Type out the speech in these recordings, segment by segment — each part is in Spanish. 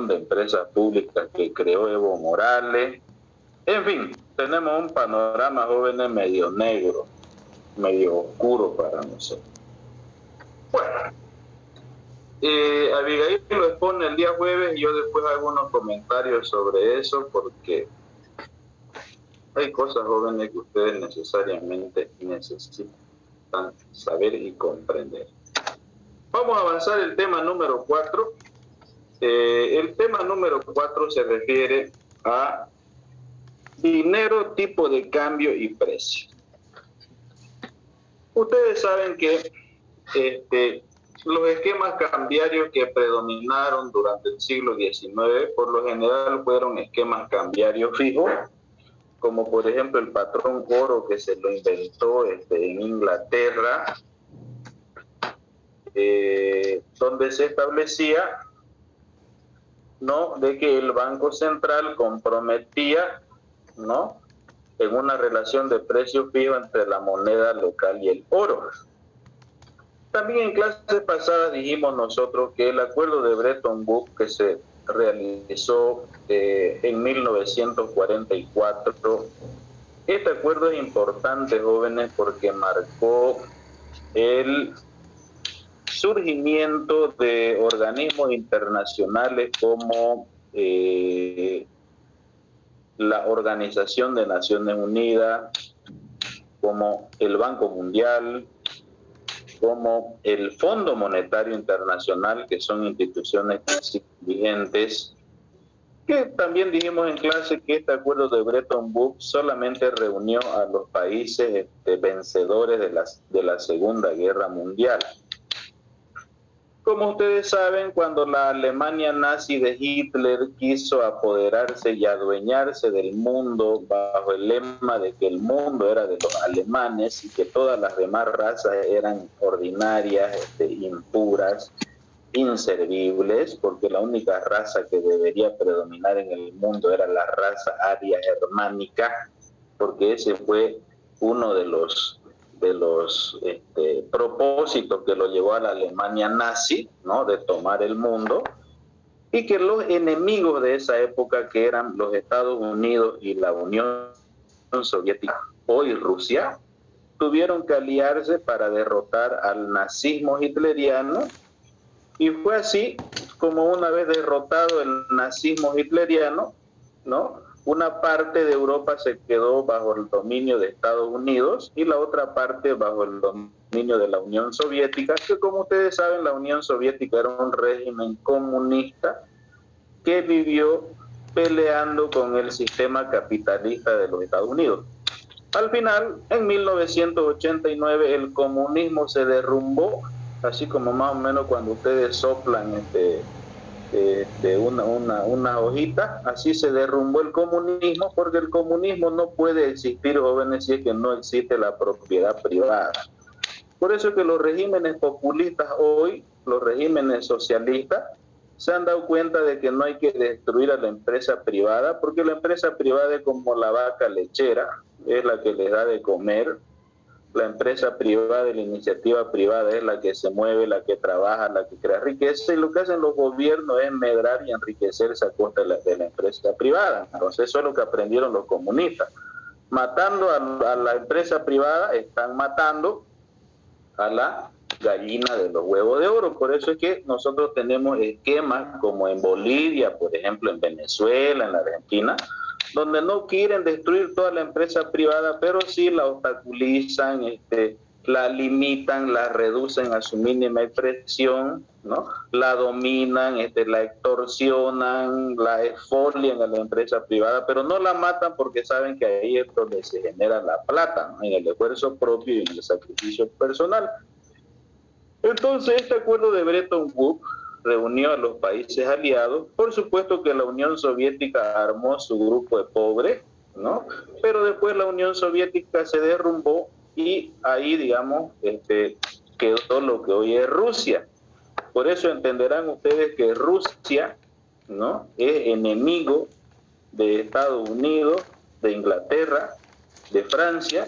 de empresas públicas que creó Evo Morales. En fin, tenemos un panorama, jóvenes, medio negro, medio oscuro para nosotros. Bueno, Abigail lo expone el día jueves y yo después hago unos comentarios sobre eso porque hay cosas, jóvenes, que ustedes necesariamente necesitan saber y comprender. Vamos a avanzar el tema número 4. El tema número 4 se refiere a dinero, tipo de cambio y precio. Ustedes saben que los esquemas cambiarios que predominaron durante el siglo XIX por lo general fueron esquemas cambiarios fijos, como por ejemplo el patrón oro que se lo inventó en Inglaterra, donde se establecía, ¿no?, de que el Banco Central comprometía, ¿no?, en una relación de precio fijo entre la moneda local y el oro. También en clases pasadas dijimos nosotros que el acuerdo de Bretton Woods, que se realizó en 1944, este acuerdo es importante, jóvenes, porque marcó el surgimiento de organismos internacionales como la Organización de Naciones Unidas, como el Banco Mundial, como el Fondo Monetario Internacional, que son instituciones vigentes, que también dijimos en clase que este acuerdo de Bretton Woods solamente reunió a los países vencedores de la Segunda Guerra Mundial. Como ustedes saben, cuando la Alemania nazi de Hitler quiso apoderarse y adueñarse del mundo bajo el lema de que el mundo era de los alemanes y que todas las demás razas eran ordinarias, impuras, inservibles, porque la única raza que debería predominar en el mundo era la raza aria germánica, porque ese fue uno de los propósitos que lo llevó a la Alemania nazi, ¿no?, de tomar el mundo, y que los enemigos de esa época, que eran los Estados Unidos y la Unión Soviética, hoy Rusia, tuvieron que aliarse para derrotar al nazismo hitleriano, y fue así como una vez derrotado el nazismo hitleriano, ¿no?, una parte de Europa se quedó bajo el dominio de Estados Unidos y la otra parte bajo el dominio de la Unión Soviética, que como ustedes saben, la Unión Soviética era un régimen comunista que vivió peleando con el sistema capitalista de los Estados Unidos. Al final, en 1989, el comunismo se derrumbó, así como más o menos cuando ustedes soplan una hojita, así se derrumbó el comunismo, porque el comunismo no puede existir, jóvenes, si es que no existe la propiedad privada. Por eso es que los regímenes populistas hoy, los regímenes socialistas, se han dado cuenta de que no hay que destruir a la empresa privada, porque la empresa privada es como la vaca lechera, es la que les da de comer. La empresa privada, la iniciativa privada es la que se mueve, la que trabaja, la que crea riqueza, y lo que hacen los gobiernos es medrar y enriquecerse a costa de la empresa privada. Entonces eso es lo que aprendieron los comunistas. Matando a la empresa privada, están matando a la gallina de los huevos de oro. Por eso es que nosotros tenemos esquemas como en Bolivia, por ejemplo, en Venezuela, en la Argentina, donde no quieren destruir toda la empresa privada, pero sí la obstaculizan, la limitan, la reducen a su mínima expresión, ¿no?, la dominan, la extorsionan, la expolian a la empresa privada, pero no la matan porque saben que ahí es donde se genera la plata, ¿no?, en el esfuerzo propio y en el sacrificio personal. Entonces, este acuerdo de Bretton Woods reunió a los países aliados. Por supuesto que la Unión Soviética armó su grupo de pobres, ¿no?, pero después la Unión Soviética se derrumbó y ahí, digamos, quedó lo que hoy es Rusia. Por eso entenderán ustedes que Rusia, ¿no?, es enemigo de Estados Unidos, de Inglaterra, de Francia,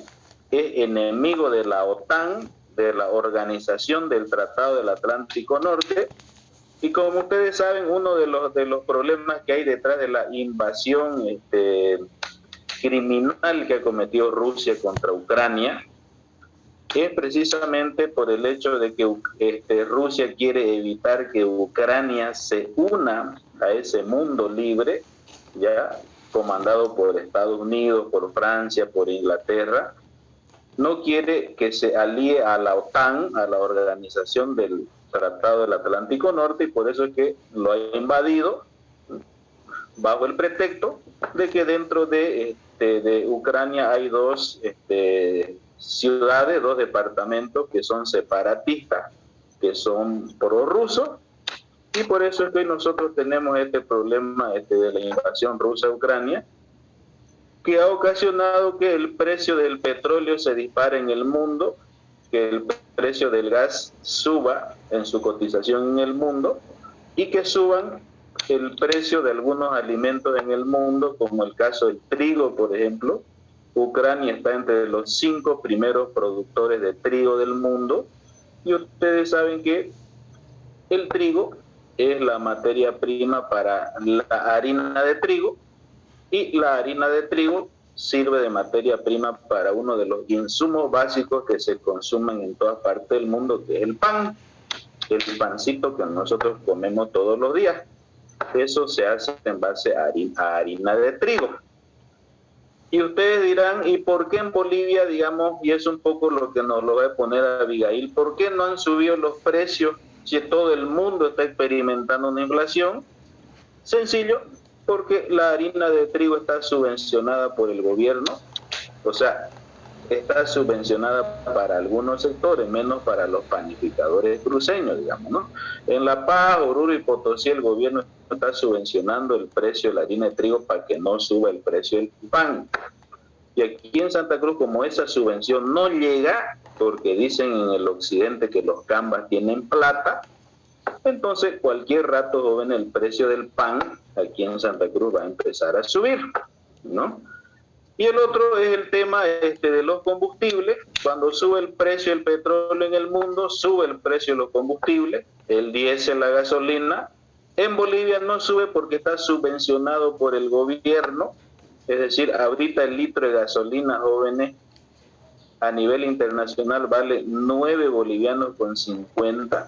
es enemigo de la OTAN, de la Organización del Tratado del Atlántico Norte, Y como ustedes saben, uno de los problemas que hay detrás de la invasión criminal que ha cometido Rusia contra Ucrania es precisamente por el hecho de que Rusia quiere evitar que Ucrania se una a ese mundo libre, ya comandado por Estados Unidos, por Francia, por Inglaterra. No quiere que se alíe a la OTAN, a la Organización del Tratado del Atlántico Norte, y por eso es que lo ha invadido bajo el pretexto de que dentro de Ucrania hay dos ciudades, dos departamentos que son separatistas, que son prorrusos, y por eso es que nosotros tenemos este problema de la invasión rusa a Ucrania, que ha ocasionado que el precio del petróleo se dispare en el mundo, que el precio del gas suba en su cotización en el mundo y que suban el precio de algunos alimentos en el mundo, como el caso del trigo, por ejemplo. Ucrania está entre los 5 primeros productores de trigo del mundo, y ustedes saben que el trigo es la materia prima para la harina de trigo, y la harina de trigo sirve de materia prima para uno de los insumos básicos que se consumen en todas partes del mundo, que es el pan, el pancito que nosotros comemos todos los días. Eso se hace en base a harina de trigo. Y ustedes dirán, ¿y por qué en Bolivia, digamos, y es un poco lo que nos lo va a poner a Abigail, por qué no han subido los precios si todo el mundo está experimentando una inflación? Sencillo, porque la harina de trigo está subvencionada por el gobierno, o sea, está subvencionada para algunos sectores, menos para los panificadores cruceños, digamos, ¿no? En La Paz, Oruro y Potosí el gobierno está subvencionando el precio de la harina de trigo para que no suba el precio del pan. Y aquí en Santa Cruz, como esa subvención no llega, porque dicen en el occidente que los cambas tienen plata, entonces cualquier rato, joven, el precio del pan aquí en Santa Cruz va a empezar a subir, ¿no? Y el otro es el tema de los combustibles. Cuando sube el precio del petróleo en el mundo, sube el precio de los combustibles, el diésel, la gasolina. En Bolivia no sube porque está subvencionado por el gobierno, es decir, ahorita el litro de gasolina, jóvenes, a nivel internacional vale 9 bolivianos con 50,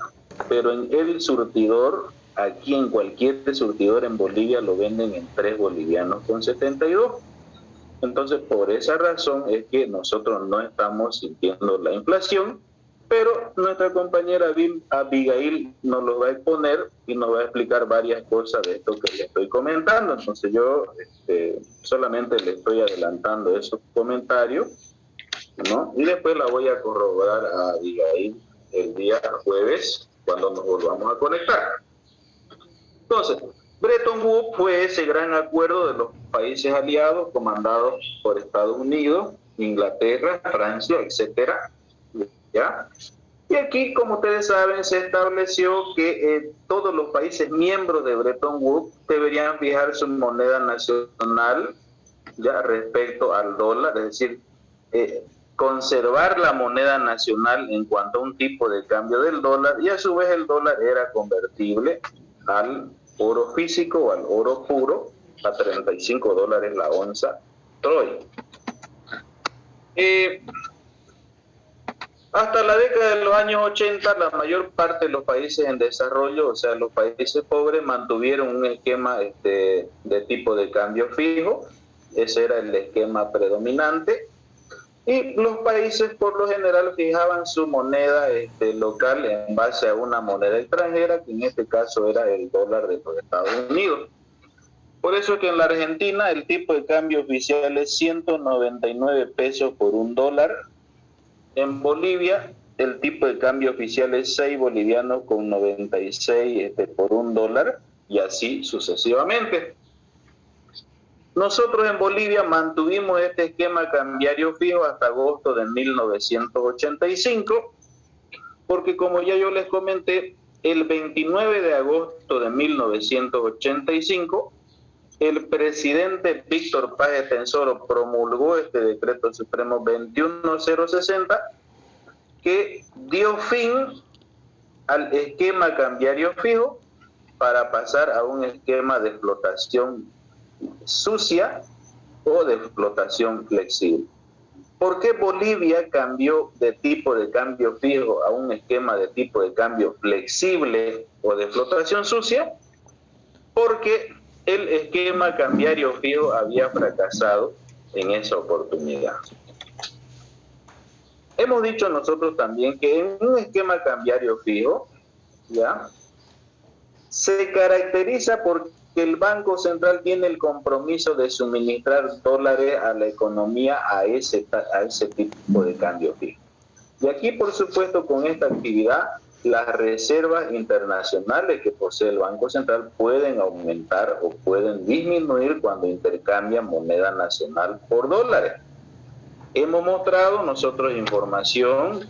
pero en el surtidor, aquí en cualquier surtidor en Bolivia lo venden en 3 bolivianos con 72. Entonces, por esa razón es que nosotros no estamos sintiendo la inflación, pero nuestra compañera Abigail nos lo va a exponer y nos va a explicar varias cosas de esto que le estoy comentando. Entonces yo solamente le estoy adelantando esos comentarios, ¿no? Y después la voy a corroborar a Abigail el día jueves, cuando nos volvamos a conectar. Entonces, Bretton Woods fue ese gran acuerdo de los países aliados comandados por Estados Unidos, Inglaterra, Francia, etcétera, ¿ya? Y aquí, como ustedes saben, se estableció que todos los países miembros de Bretton Woods deberían fijar su moneda nacional ya respecto al dólar, es decir, conservar la moneda nacional en cuanto a un tipo de cambio del dólar, y a su vez el dólar era convertible al oro físico o al oro puro a $35 la onza troy. Hasta la década de los años 80, la mayor parte de los países en desarrollo, o sea, los países pobres, mantuvieron un esquema de tipo de cambio fijo. Ese era el esquema predominante. Y los países, por lo general, fijaban su moneda local en base a una moneda extranjera, que en este caso era el dólar de los Estados Unidos. Por eso es que en la Argentina el tipo de cambio oficial es 199 pesos por un dólar. En Bolivia el tipo de cambio oficial es 6 bolivianos con 96 por un dólar, y así sucesivamente. Nosotros en Bolivia mantuvimos este esquema cambiario fijo hasta agosto de 1985, porque como ya yo les comenté, el 29 de agosto de 1985, el presidente Víctor Paz Estenssoro promulgó este decreto supremo 21060, que dio fin al esquema cambiario fijo para pasar a un esquema de explotación sucia o de explotación flexible. ¿Por qué Bolivia cambió de tipo de cambio fijo a un esquema de tipo de cambio flexible o de explotación sucia? Porque el esquema cambiario fijo había fracasado en esa oportunidad. Hemos dicho nosotros también que en un esquema cambiario fijo, ¿ya?, se caracteriza porque el Banco Central tiene el compromiso de suministrar dólares a la economía a ese tipo de cambio fijo. Y aquí, por supuesto, con esta actividad, las reservas internacionales que posee el Banco Central pueden aumentar o pueden disminuir cuando intercambian moneda nacional por dólares. Hemos mostrado nosotros información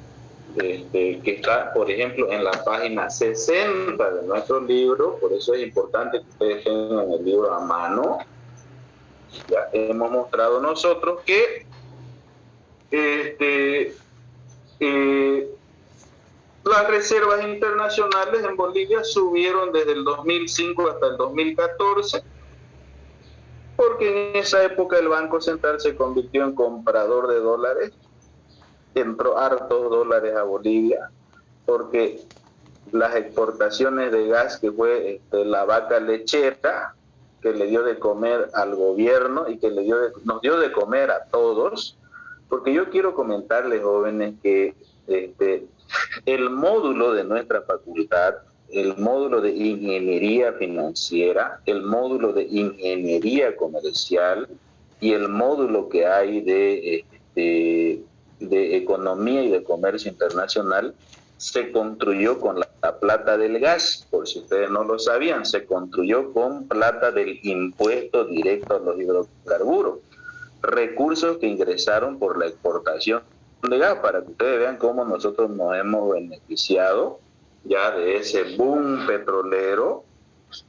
que está, por ejemplo, en la página 60 de nuestro libro, por eso es importante que ustedes tengan el libro a mano. Ya hemos mostrado nosotros que las reservas internacionales en Bolivia subieron desde el 2005 hasta el 2014, porque en esa época el Banco Central se convirtió en comprador de dólares, entró hartos dólares a Bolivia, porque las exportaciones de gas, que fue la vaca lechera, que le dio de comer al gobierno y que nos dio de comer a todos, porque yo quiero comentarles, jóvenes, que el módulo de nuestra facultad, el módulo de ingeniería financiera, el módulo de ingeniería comercial y el módulo que hay de economía y de comercio internacional se construyó con la plata del gas. Por si ustedes no lo sabían, se construyó con plata del impuesto directo a los hidrocarburos, recursos que ingresaron por la exportación de gas, para que ustedes vean cómo nosotros nos hemos beneficiado ya de ese boom petrolero,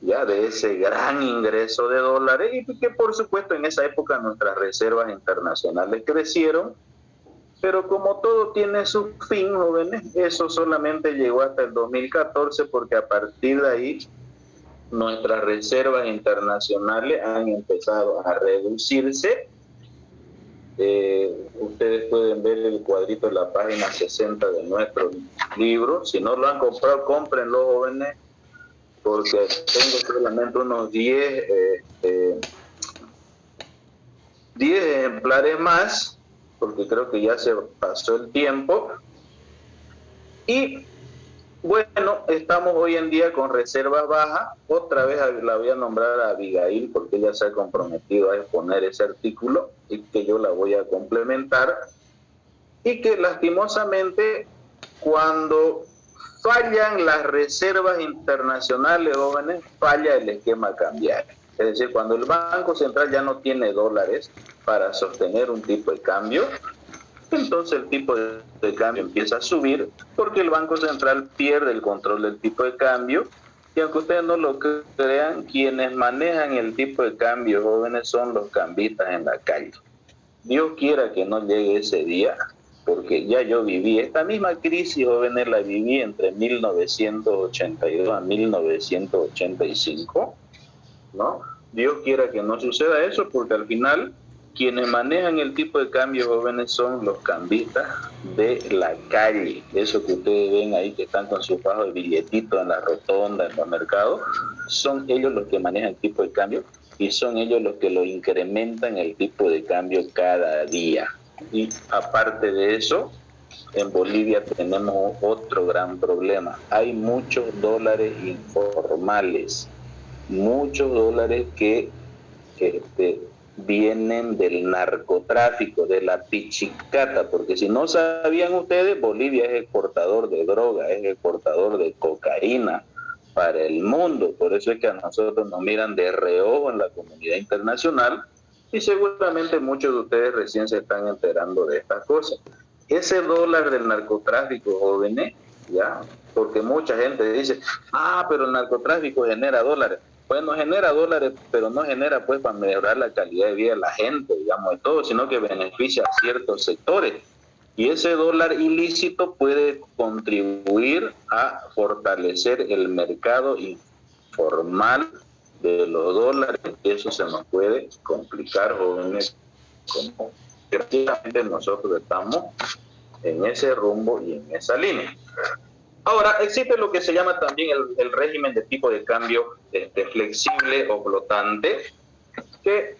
ya de ese gran ingreso de dólares, y que por supuesto en esa época nuestras reservas internacionales crecieron. Pero como todo tiene su fin, jóvenes, eso solamente llegó hasta el 2014, porque a partir de ahí nuestras reservas internacionales han empezado a reducirse. Ustedes pueden ver el cuadrito en la página 60 de nuestro libro. Si no lo han comprado, cómprenlo, jóvenes, porque tengo solamente unos 10 ejemplares más, porque creo que ya se pasó el tiempo. Y bueno, estamos hoy en día con reservas bajas. Otra vez la voy a nombrar a Abigail, porque ella se ha comprometido a exponer ese artículo y que yo la voy a complementar. Y que lastimosamente, cuando fallan las reservas internacionales, jóvenes, falla el esquema cambiario. Es decir, cuando el Banco Central ya no tiene dólares para sostener un tipo de cambio, entonces el tipo de cambio empieza a subir, porque el Banco Central pierde el control del tipo de cambio. Y aunque ustedes no lo crean, quienes manejan el tipo de cambio, jóvenes, son los cambistas en la calle. Dios quiera que no llegue ese día, porque ya yo viví esta misma crisis, jóvenes, la viví entre 1982 a 1985, ¿no? Dios quiera que no suceda eso, porque al final quienes manejan el tipo de cambio, jóvenes, son los cambistas de la calle. Eso que ustedes ven ahí, que están con sus bajos de billetitos en la rotonda, en los mercados, son ellos los que manejan el tipo de cambio, y son ellos los que lo incrementan el tipo de cambio cada día. Y aparte de eso, en Bolivia tenemos otro gran problema. Hay muchos dólares informales, muchos dólares que vienen del narcotráfico, de la pichicata, porque si no sabían ustedes, Bolivia es exportador de droga, es exportador de cocaína para el mundo. Por eso es que a nosotros nos miran de reojo en la comunidad internacional, y seguramente muchos de ustedes recién se están enterando de estas cosas. Ese dólar del narcotráfico, jóvenes, ya, porque mucha gente dice, pero el narcotráfico genera dólares. Bueno, genera dólares, pero no genera pues para mejorar la calidad de vida de la gente, digamos, de todo, sino que beneficia a ciertos sectores. Y ese dólar ilícito puede contribuir a fortalecer el mercado formal de los dólares, y eso se nos puede complicar, jóvenes, como prácticamente nosotros estamos en ese rumbo y en esa línea. Ahora, existe lo que se llama también el régimen de tipo de cambio flexible o flotante, que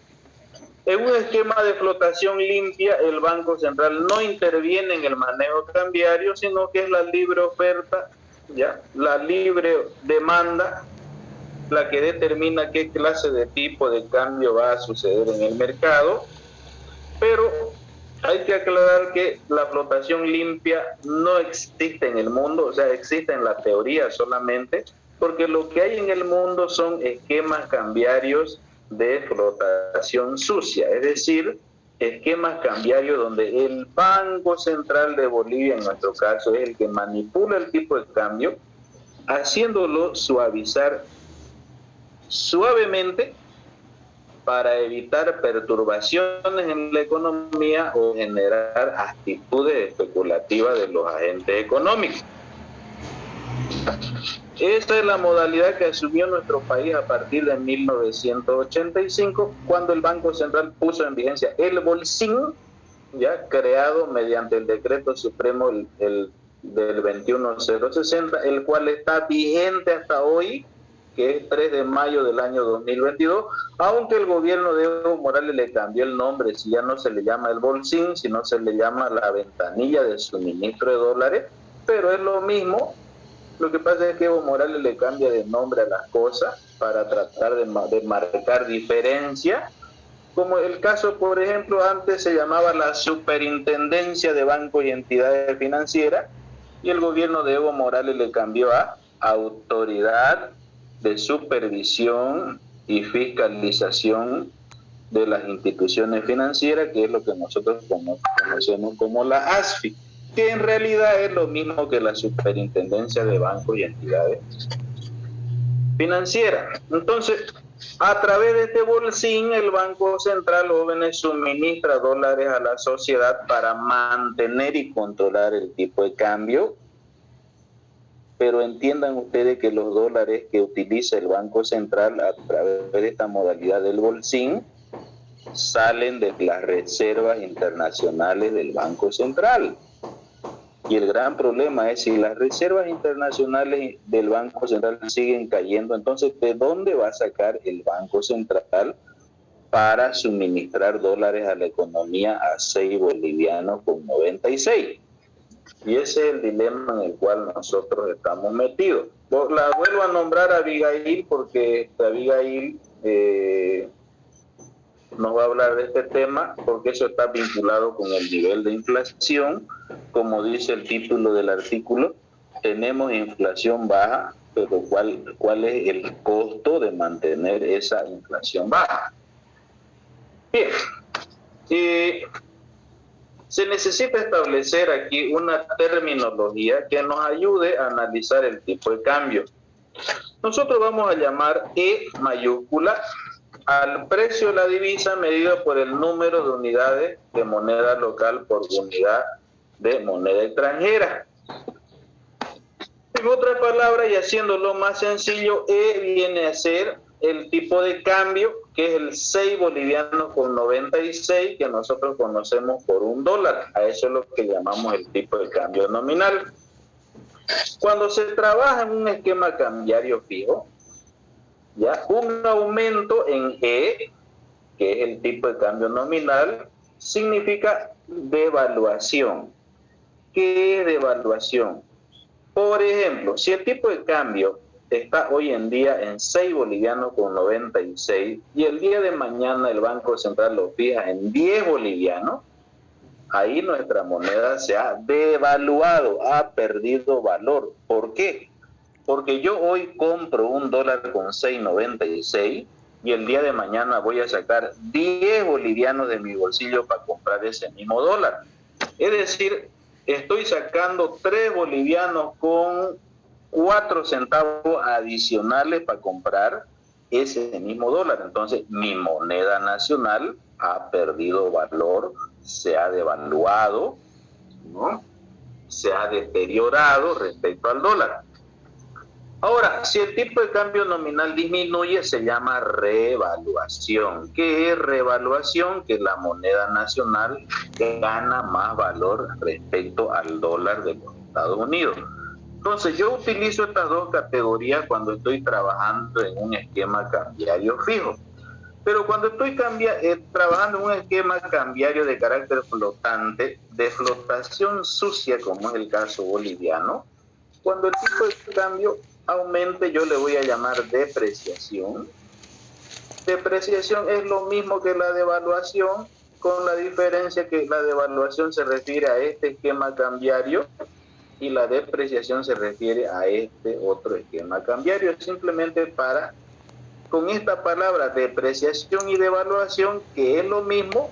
en un esquema de flotación limpia el Banco Central no interviene en el manejo cambiario, sino que es la libre oferta, ¿ya? La libre demanda la que determina qué clase de tipo de cambio va a suceder en el mercado, pero hay que aclarar que la flotación limpia no existe en el mundo, o sea, existe en la teoría solamente, porque lo que hay en el mundo son esquemas cambiarios de flotación sucia, es decir, esquemas cambiarios donde el Banco Central de Bolivia, en nuestro caso, es el que manipula el tipo de cambio, haciéndolo suavizar suavemente para evitar perturbaciones en la economía o generar actitudes especulativas de los agentes económicos. Esta es la modalidad que asumió nuestro país a partir de 1985, cuando el Banco Central puso en vigencia el bolsín, ya creado mediante el decreto supremo del 21060, el cual está vigente hasta hoy, que es 3 de mayo del año 2022, aunque el gobierno de Evo Morales le cambió el nombre, si ya no se le llama el bolsín, sino se le llama la ventanilla de suministro de dólares, pero es lo mismo. Lo que pasa es que Evo Morales le cambia de nombre a las cosas para tratar de marcar diferencia, como el caso, por ejemplo, antes se llamaba la Superintendencia de Bancos y Entidades Financieras, y el gobierno de Evo Morales le cambió a Autoridad de Supervisión y Fiscalización de las Instituciones Financieras, que es lo que nosotros conocemos como la ASFI, que en realidad es lo mismo que la Superintendencia de Bancos y Entidades Financieras. Entonces, a través de este bolsín, el Banco Central, jóvenes, suministra dólares a la sociedad para mantener y controlar el tipo de cambio. Pero entiendan ustedes que los dólares que utiliza el Banco Central a través de esta modalidad del bolsín salen de las reservas internacionales del Banco Central. Y el gran problema es si las reservas internacionales del Banco Central siguen cayendo, entonces ¿de dónde va a sacar el Banco Central para suministrar dólares a la economía a 6 bolivianos con 96? Y ese es el dilema en el cual nosotros estamos metidos. La vuelvo a nombrar a Abigail porque Abigail nos va a hablar de este tema, porque eso está vinculado con el nivel de inflación. Como dice el título del artículo, tenemos inflación baja, pero ¿cuál es el costo de mantener esa inflación baja? Bien, se necesita establecer aquí una terminología que nos ayude a analizar el tipo de cambio. Nosotros vamos a llamar E mayúscula al precio de la divisa medido por el número de unidades de moneda local por unidad de moneda extranjera. En otras palabras, y haciéndolo más sencillo, E viene a ser el tipo de cambio, que es el 6 bolivianos con 96, que nosotros conocemos por $1. A eso es lo que llamamos el tipo de cambio nominal. Cuando se trabaja en un esquema cambiario fijo, ya un aumento en E, que es el tipo de cambio nominal, significa devaluación. ¿Qué es devaluación? Por ejemplo, si el tipo de cambio está hoy en día en 6 bolivianos con 96 y el día de mañana el Banco Central lo fija en 10 bolivianos, ahí nuestra moneda se ha devaluado, ha perdido valor. ¿Por qué? Porque yo hoy compro $1 con 6.96 y el día de mañana voy a sacar 10 bolivianos de mi bolsillo para comprar ese mismo dólar. Es decir, estoy sacando 3 bolivianos con 4 centavos adicionales para comprar ese mismo dólar. Entonces, mi moneda nacional ha perdido valor, se ha devaluado, ¿no? Se ha deteriorado respecto al dólar. Ahora, si el tipo de cambio nominal disminuye, se llama revaluación. ¿Qué es revaluación? Que la moneda nacional gana más valor respecto al dólar de los Estados Unidos. Entonces, yo utilizo estas dos categorías cuando estoy trabajando en un esquema cambiario fijo. Pero cuando estoy trabajando en un esquema cambiario de carácter flotante, de flotación sucia, como es el caso boliviano, cuando el tipo de cambio aumente, yo le voy a llamar depreciación. Depreciación es lo mismo que la devaluación, con la diferencia que la devaluación se refiere a este esquema cambiario y la depreciación se refiere a este otro esquema cambiario, simplemente para, con esta palabra depreciación y devaluación, que es lo mismo,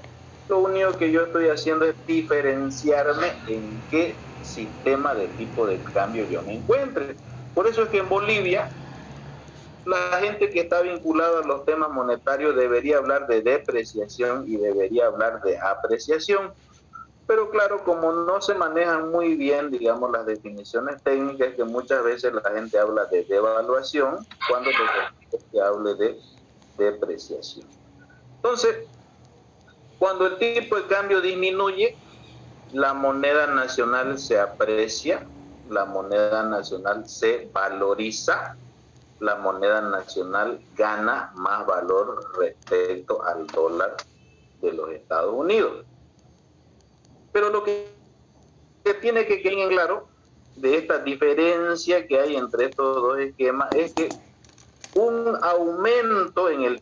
lo único que yo estoy haciendo es diferenciarme en qué sistema de tipo de cambio yo me encuentre. Por eso es que en Bolivia la gente que está vinculada a los temas monetarios debería hablar de depreciación y debería hablar de apreciación. Pero claro, como no se manejan muy bien, digamos, las definiciones técnicas, que muchas veces la gente habla de devaluación cuando se hable de depreciación. Entonces, cuando el tipo de cambio disminuye, la moneda nacional se aprecia, la moneda nacional se valoriza, la moneda nacional gana más valor respecto al dólar de los Estados Unidos. Pero lo que tiene que quedar en claro de esta diferencia que hay entre estos dos esquemas es que un aumento en el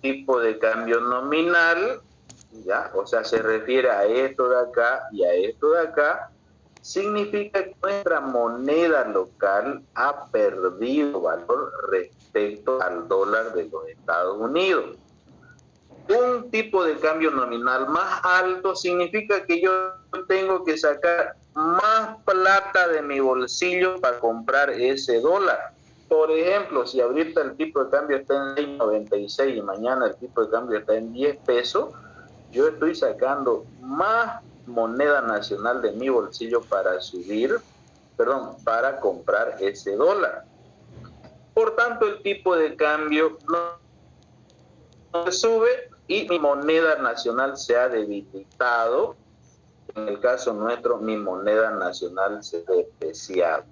tipo de cambio nominal, ¿ya? O sea, se refiere a esto de acá y a esto de acá, significa que nuestra moneda local ha perdido valor respecto al dólar de los Estados Unidos. Un tipo de cambio nominal más alto significa que yo tengo que sacar más plata de mi bolsillo para comprar ese dólar. Por ejemplo, si ahorita el tipo de cambio está en 6.96 y mañana el tipo de cambio está en 10 pesos, yo estoy sacando más moneda nacional de mi bolsillo para comprar ese dólar. Por tanto, el tipo de cambio no sube y mi moneda nacional se ha debilitado. En el caso nuestro, mi moneda nacional se ha depreciado.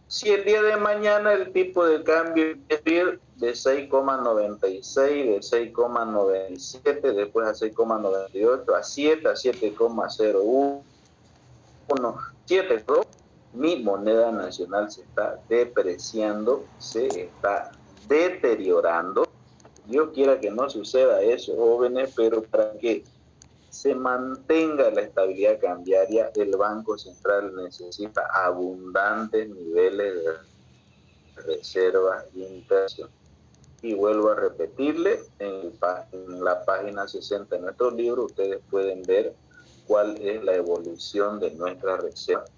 Si el día de mañana el tipo de cambio es de 6,96, de 6,97, después a 6,98, a 7, a 7,01, 7, mi moneda nacional se está depreciando, se está deteriorando. Dios quiera que no suceda eso, jóvenes, pero para que se mantenga la estabilidad cambiaria, el Banco Central necesita abundantes niveles de reserva e inversión. Y vuelvo a repetirle, en la página 60 de nuestro libro, ustedes pueden ver cuál es la evolución de nuestras reservas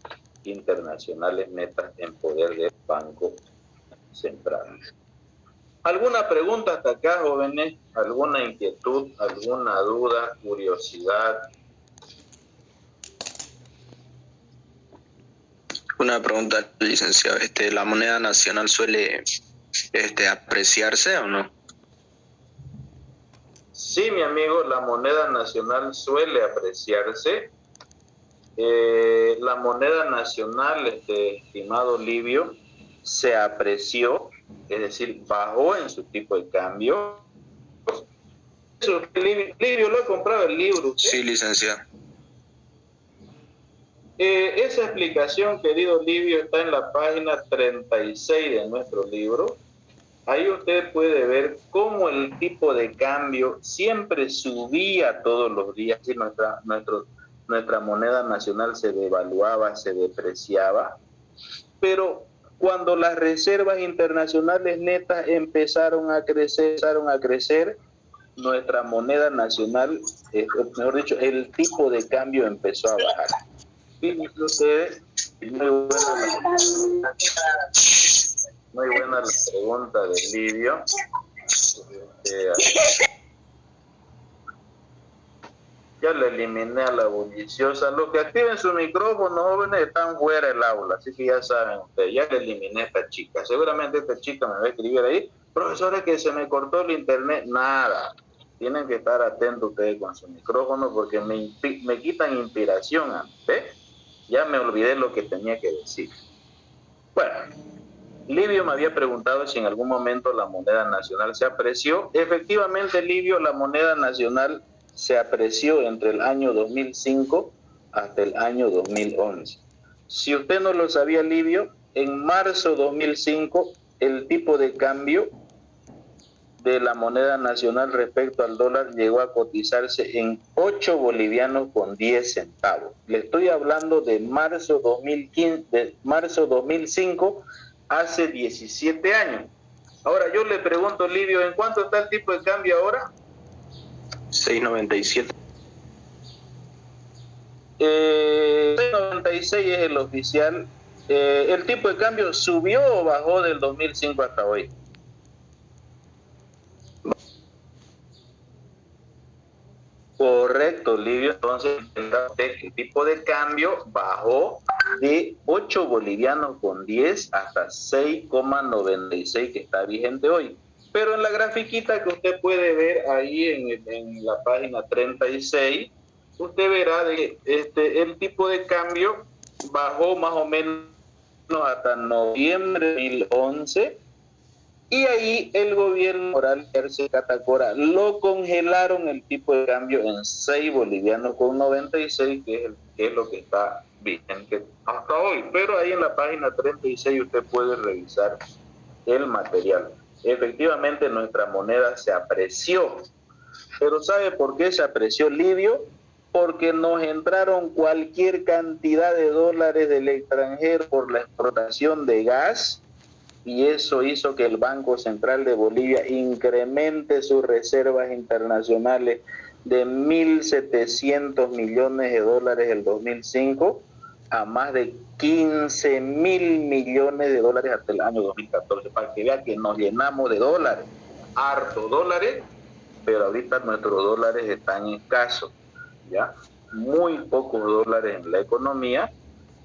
internacionales netas en poder del Banco Central. ¿Alguna pregunta hasta acá, jóvenes? ¿Alguna inquietud, alguna duda, curiosidad? Una pregunta, licenciado. ¿La moneda nacional suele apreciarse o no? Sí, mi amigo, la moneda nacional suele apreciarse. La moneda nacional, estimado Livio, se apreció, es decir, bajó en su tipo de cambio. Livio, ¿lo ha comprado el libro usted? Sí, licenciado. Esa explicación, querido Livio, está en la página 36 de nuestro libro. Ahí usted puede ver cómo el tipo de cambio siempre subía todos los días y nuestra moneda nacional se devaluaba, se depreciaba. Pero cuando las reservas internacionales netas empezaron a crecer, nuestra moneda nacional, mejor dicho, el tipo de cambio empezó a bajar. Fíjense ustedes, muy buena la pregunta de Livio. Ya le eliminé a la bulliciosa. Los que activen su micrófono, jóvenes, están fuera del aula, así que ya saben ustedes, ya le eliminé a esta chica. Seguramente esta chica me va a escribir ahí, profesora, que se me cortó el internet. Nada, tienen que estar atentos ustedes con su micrófono porque me quitan inspiración, ¿eh? Ya me olvidé lo que tenía que decir. Bueno, Livio me había preguntado si en algún momento la moneda nacional se apreció. Efectivamente, Livio, la moneda nacional se apreció entre el año 2005 hasta el año 2011. Si usted no lo sabía, Livio, en marzo 2005 el tipo de cambio de la moneda nacional respecto al dólar llegó a cotizarse en 8 bolivianos con 10 centavos. Le estoy hablando de marzo 2015, de marzo 2005, hace 17 años. Ahora yo le pregunto, Livio, ¿en cuánto está el tipo de cambio ahora? 6.97. 6.96 es el oficial. ¿El tipo de cambio subió o bajó del 2005 hasta hoy? Correcto, Livio. Entonces, el tipo de cambio bajó de 8 bolivianos con 10 hasta 6,96 que está vigente hoy. Pero en la grafiquita que usted puede ver ahí en la página 36, usted verá de el tipo de cambio bajó más o menos hasta noviembre de 2011. Y ahí el gobierno moral Terce Catacora lo congelaron el tipo de cambio en 6 bolivianos con 96, que es lo que está vigente hasta hoy. Pero ahí en la página 36 usted puede revisar el material. Efectivamente nuestra moneda se apreció. Pero ¿sabe por qué se apreció, Livio? Porque nos entraron cualquier cantidad de dólares del extranjero por la exportación de gas, y eso hizo que el Banco Central de Bolivia incremente sus reservas internacionales de 1.700 millones de dólares en el 2005 a más de 15.000 millones de dólares hasta el año 2014, para que vea que nos llenamos de dólares, harto dólares, pero ahorita nuestros dólares están escasos, ¿ya? Muy pocos dólares en la economía.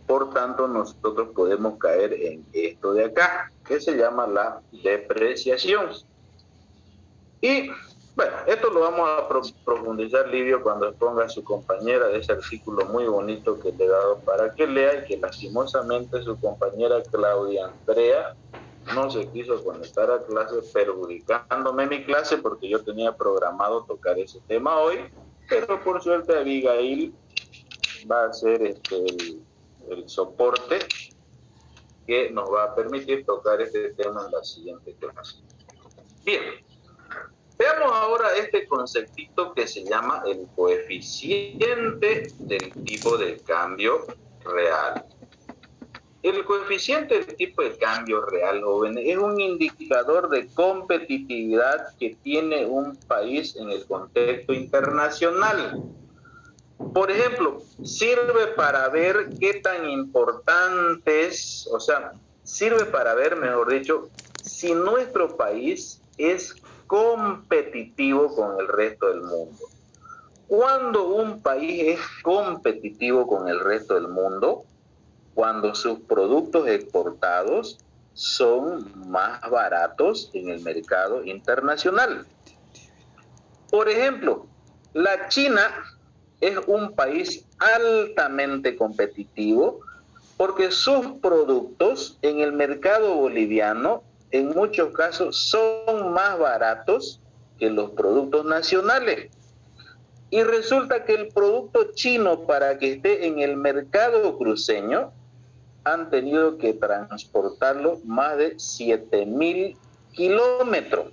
Por tanto, nosotros podemos caer en esto de acá, que se llama la depreciación. Y, bueno, esto lo vamos a profundizar, Livio, cuando exponga a su compañera de ese artículo muy bonito que le he dado para que lea, y que lastimosamente su compañera Claudia Andrea no se quiso conectar a clase, perjudicándome mi clase porque yo tenía programado tocar ese tema hoy, pero por suerte Abigail va a hacer el soporte que nos va a permitir tocar este tema en la siguiente clase. Bien, veamos ahora este conceptito que se llama el coeficiente del tipo de cambio real. El coeficiente del tipo de cambio real, jóvenes, es un indicador de competitividad que tiene un país en el contexto internacional. Por ejemplo, sirve para ver qué tan importantes, o sea, sirve para ver, mejor dicho, si nuestro país es competitivo con el resto del mundo. Cuando un país es competitivo con el resto del mundo, cuando sus productos exportados son más baratos en el mercado internacional. Por ejemplo, la China es un país altamente competitivo porque sus productos en el mercado boliviano en muchos casos son más baratos que los productos nacionales. Y resulta que el producto chino, para que esté en el mercado cruceño, han tenido que transportarlo más de 7.000 kilómetros.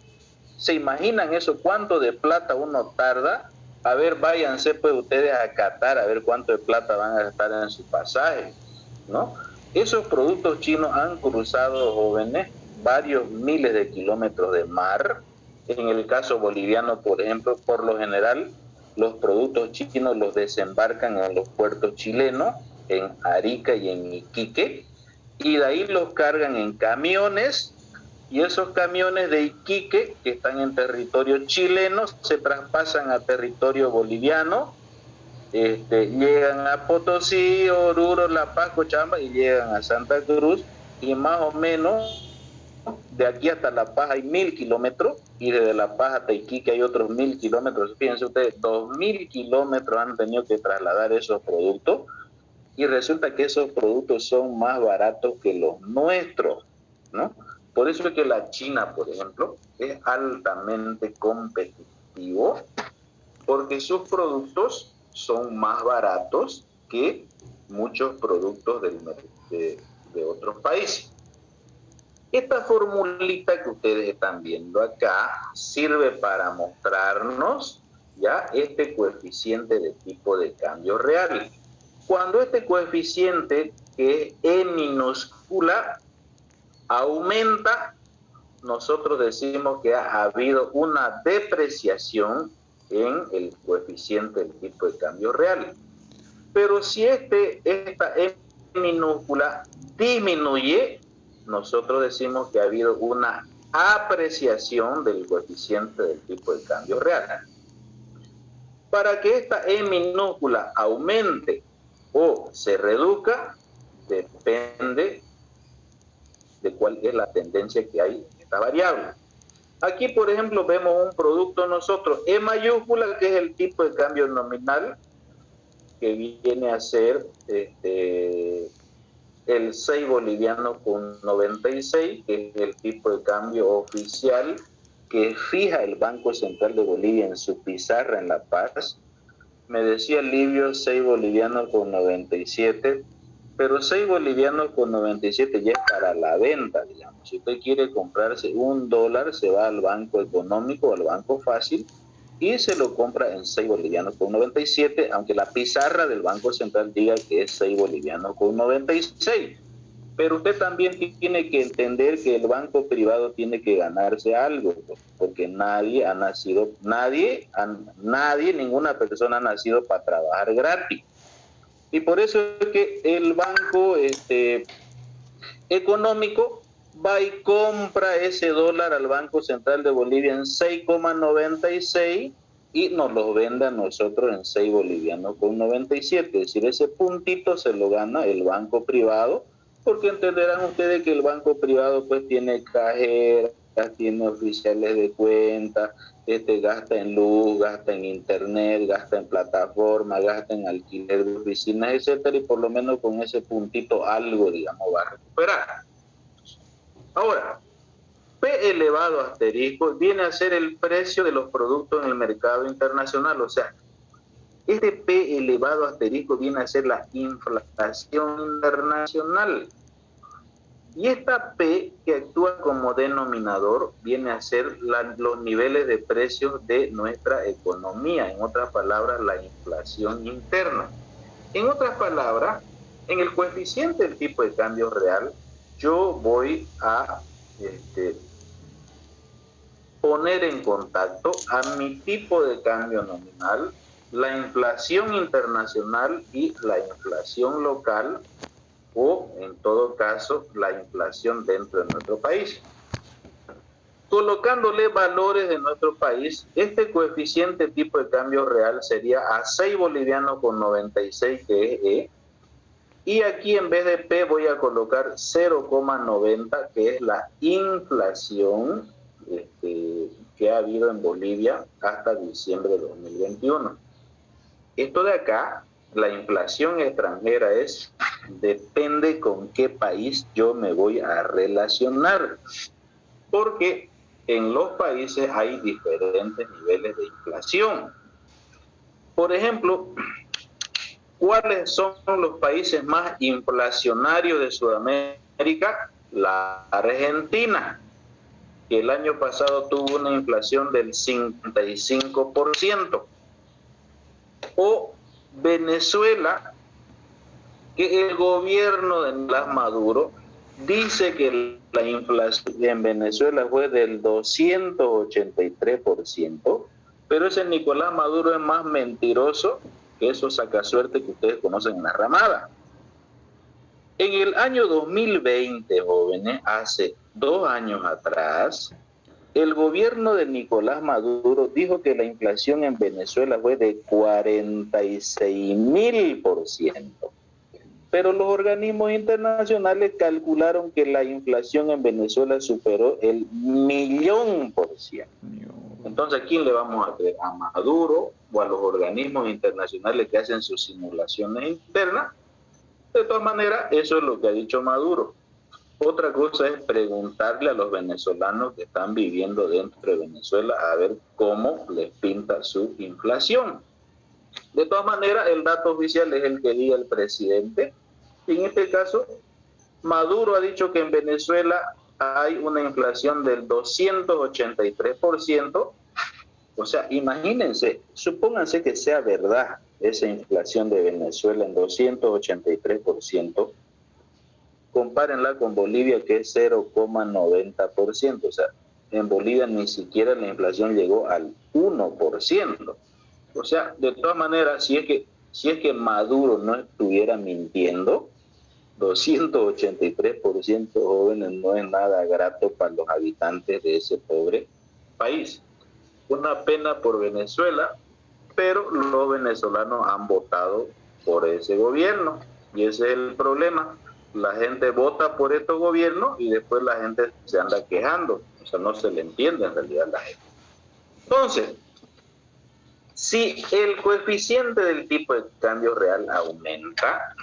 ¿Se imaginan eso? ¿Cuánto de plata uno tarda? A ver, váyanse pues ustedes a Qatar a ver cuánto de plata van a gastar en su pasaje, ¿no? Esos productos chinos han cruzado, jóvenes, varios miles de kilómetros de mar. En el caso boliviano, por ejemplo, por lo general, los productos chinos los desembarcan en los puertos chilenos, en Arica y en Iquique, y de ahí los cargan en camiones, y esos camiones de Iquique, que están en territorio chileno, se traspasan a territorio boliviano, llegan a Potosí, Oruro, La Paz, Cochabamba y llegan a Santa Cruz, y más o menos de aquí hasta La Paz hay 1000 kilómetros, y desde La Paz hasta Iquique hay otros 1000 kilómetros. Fíjense ustedes, 2000 kilómetros han tenido que trasladar esos productos, y resulta que esos productos son más baratos que los nuestros, ¿no? Por eso es que la China, por ejemplo, es altamente competitivo, porque sus productos son más baratos que muchos productos de otros países. Esta formulita que ustedes están viendo acá sirve para mostrarnos ya este coeficiente de tipo de cambio real. Cuando este coeficiente, que es E minúscula, aumenta, nosotros decimos que ha habido una depreciación en el coeficiente del tipo de cambio real. Pero si esta E minúscula disminuye, nosotros decimos que ha habido una apreciación del coeficiente del tipo de cambio real. Para que esta E minúscula aumente o se reduzca, depende de cuál es la tendencia que hay en esta variable. Aquí, por ejemplo, vemos un producto nosotros, E mayúscula, que es el tipo de cambio nominal, que viene a ser el 6 boliviano con 96, que es el tipo de cambio oficial que fija el Banco Central de Bolivia en su pizarra en La Paz. Me decía Livio 6 bolivianos con 97, pero 6 bolivianos con 97 ya es para la venta, digamos. Si usted quiere comprarse $1, se va al Banco Económico o al Banco Fácil y se lo compra en 6 bolivianos con 97, aunque la pizarra del Banco Central diga que es 6 bolivianos con 96. Pero usted también tiene que entender que el banco privado tiene que ganarse algo, porque nadie, ninguna persona ha nacido para trabajar gratis. Y por eso es que el banco económico va y compra ese dólar al Banco Central de Bolivia en 6,96 y nos lo vende a nosotros en 6 bolivianos con 97. Es decir, ese puntito se lo gana el banco privado, porque entenderán ustedes que el banco privado pues tiene cajeras, tiene oficiales de cuenta, gasta en luz, gasta en internet, gasta en plataforma, gasta en alquiler de oficinas, etcétera, y por lo menos con ese puntito algo, digamos, va a recuperar. Ahora, P elevado asterisco viene a ser el precio de los productos en el mercado internacional, o sea, este P elevado asterisco viene a ser la inflación internacional. Y esta P, que actúa como denominador, viene a ser los niveles de precios de nuestra economía, en otras palabras, la inflación interna. En otras palabras, en el coeficiente del tipo de cambio real, yo voy a poner en contacto a mi tipo de cambio nominal, la inflación internacional y la inflación local, o en todo caso la inflación dentro de nuestro país. Colocándole valores de nuestro país, este coeficiente tipo de cambio real sería a 6 bolivianos con 96, que es E, y aquí en vez de P voy a colocar 0,90, que es la inflación que ha habido en Bolivia hasta diciembre de 2021. Esto de acá, la inflación extranjera, depende con qué país yo me voy a relacionar, porque en los países hay diferentes niveles de inflación. Por ejemplo, ¿cuáles son los países más inflacionarios de Sudamérica? La Argentina, que el año pasado tuvo una inflación del 55%. O Venezuela, que el gobierno de Nicolás Maduro dice que la inflación en Venezuela fue del 283%, pero ese Nicolás Maduro es más mentiroso que esos sacasuertes que ustedes conocen en la ramada. En el año 2020, jóvenes, hace 2 años atrás, El gobierno de Nicolás Maduro dijo que la inflación en Venezuela fue de 46.000%, pero los organismos internacionales calcularon que la inflación en Venezuela superó el 1.000.000%. Entonces, ¿a quién le vamos a creer? ¿A Maduro o a los organismos internacionales que hacen sus simulaciones internas? De todas maneras, eso es lo que ha dicho Maduro. Otra cosa es preguntarle a los venezolanos que están viviendo dentro de Venezuela a ver cómo les pinta su inflación. De todas maneras, el dato oficial es el que diga el presidente. Y en este caso, Maduro ha dicho que en Venezuela hay una inflación del 283%. O sea, imagínense, supónganse que sea verdad esa inflación de Venezuela en 283%. Compárenla con Bolivia, que es 0,90%. O sea, en Bolivia ni siquiera la inflación llegó al 1%. O sea, de todas maneras, si es que Maduro no estuviera mintiendo, 283% jóvenes no es nada grato para los habitantes de ese pobre país. Una pena por Venezuela, pero los venezolanos han votado por ese gobierno y ese es el problema. La gente vota por estos gobiernos y después la gente se anda quejando. O sea, no se le entiende en realidad a la gente. Entonces, si el coeficiente del tipo de cambio real aumenta,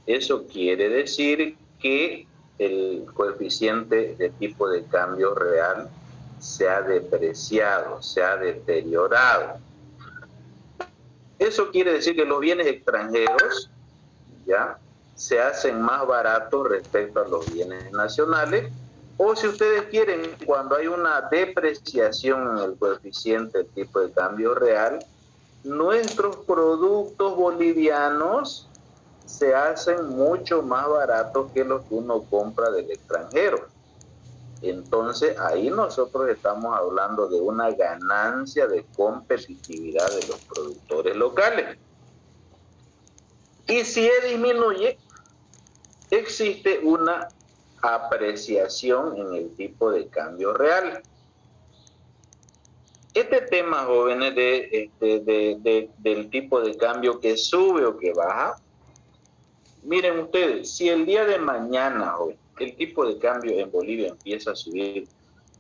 eso quiere decir que el coeficiente de tipo de cambio real se ha depreciado, se ha deteriorado. Eso quiere decir que los bienes extranjeros ya se hacen más baratos respecto a los bienes nacionales, o si ustedes quieren, cuando hay una depreciación en el coeficiente del tipo de cambio real, nuestros productos bolivianos se hacen mucho más baratos que los que uno compra del extranjero. Entonces ahí nosotros estamos hablando de una ganancia de competitividad de los productores locales. Y si disminuye, existe una apreciación en el tipo de cambio real. Este tema, jóvenes, del tipo de cambio que sube o que baja, miren ustedes, si el día de mañana, jóvenes, el tipo de cambio en Bolivia empieza a subir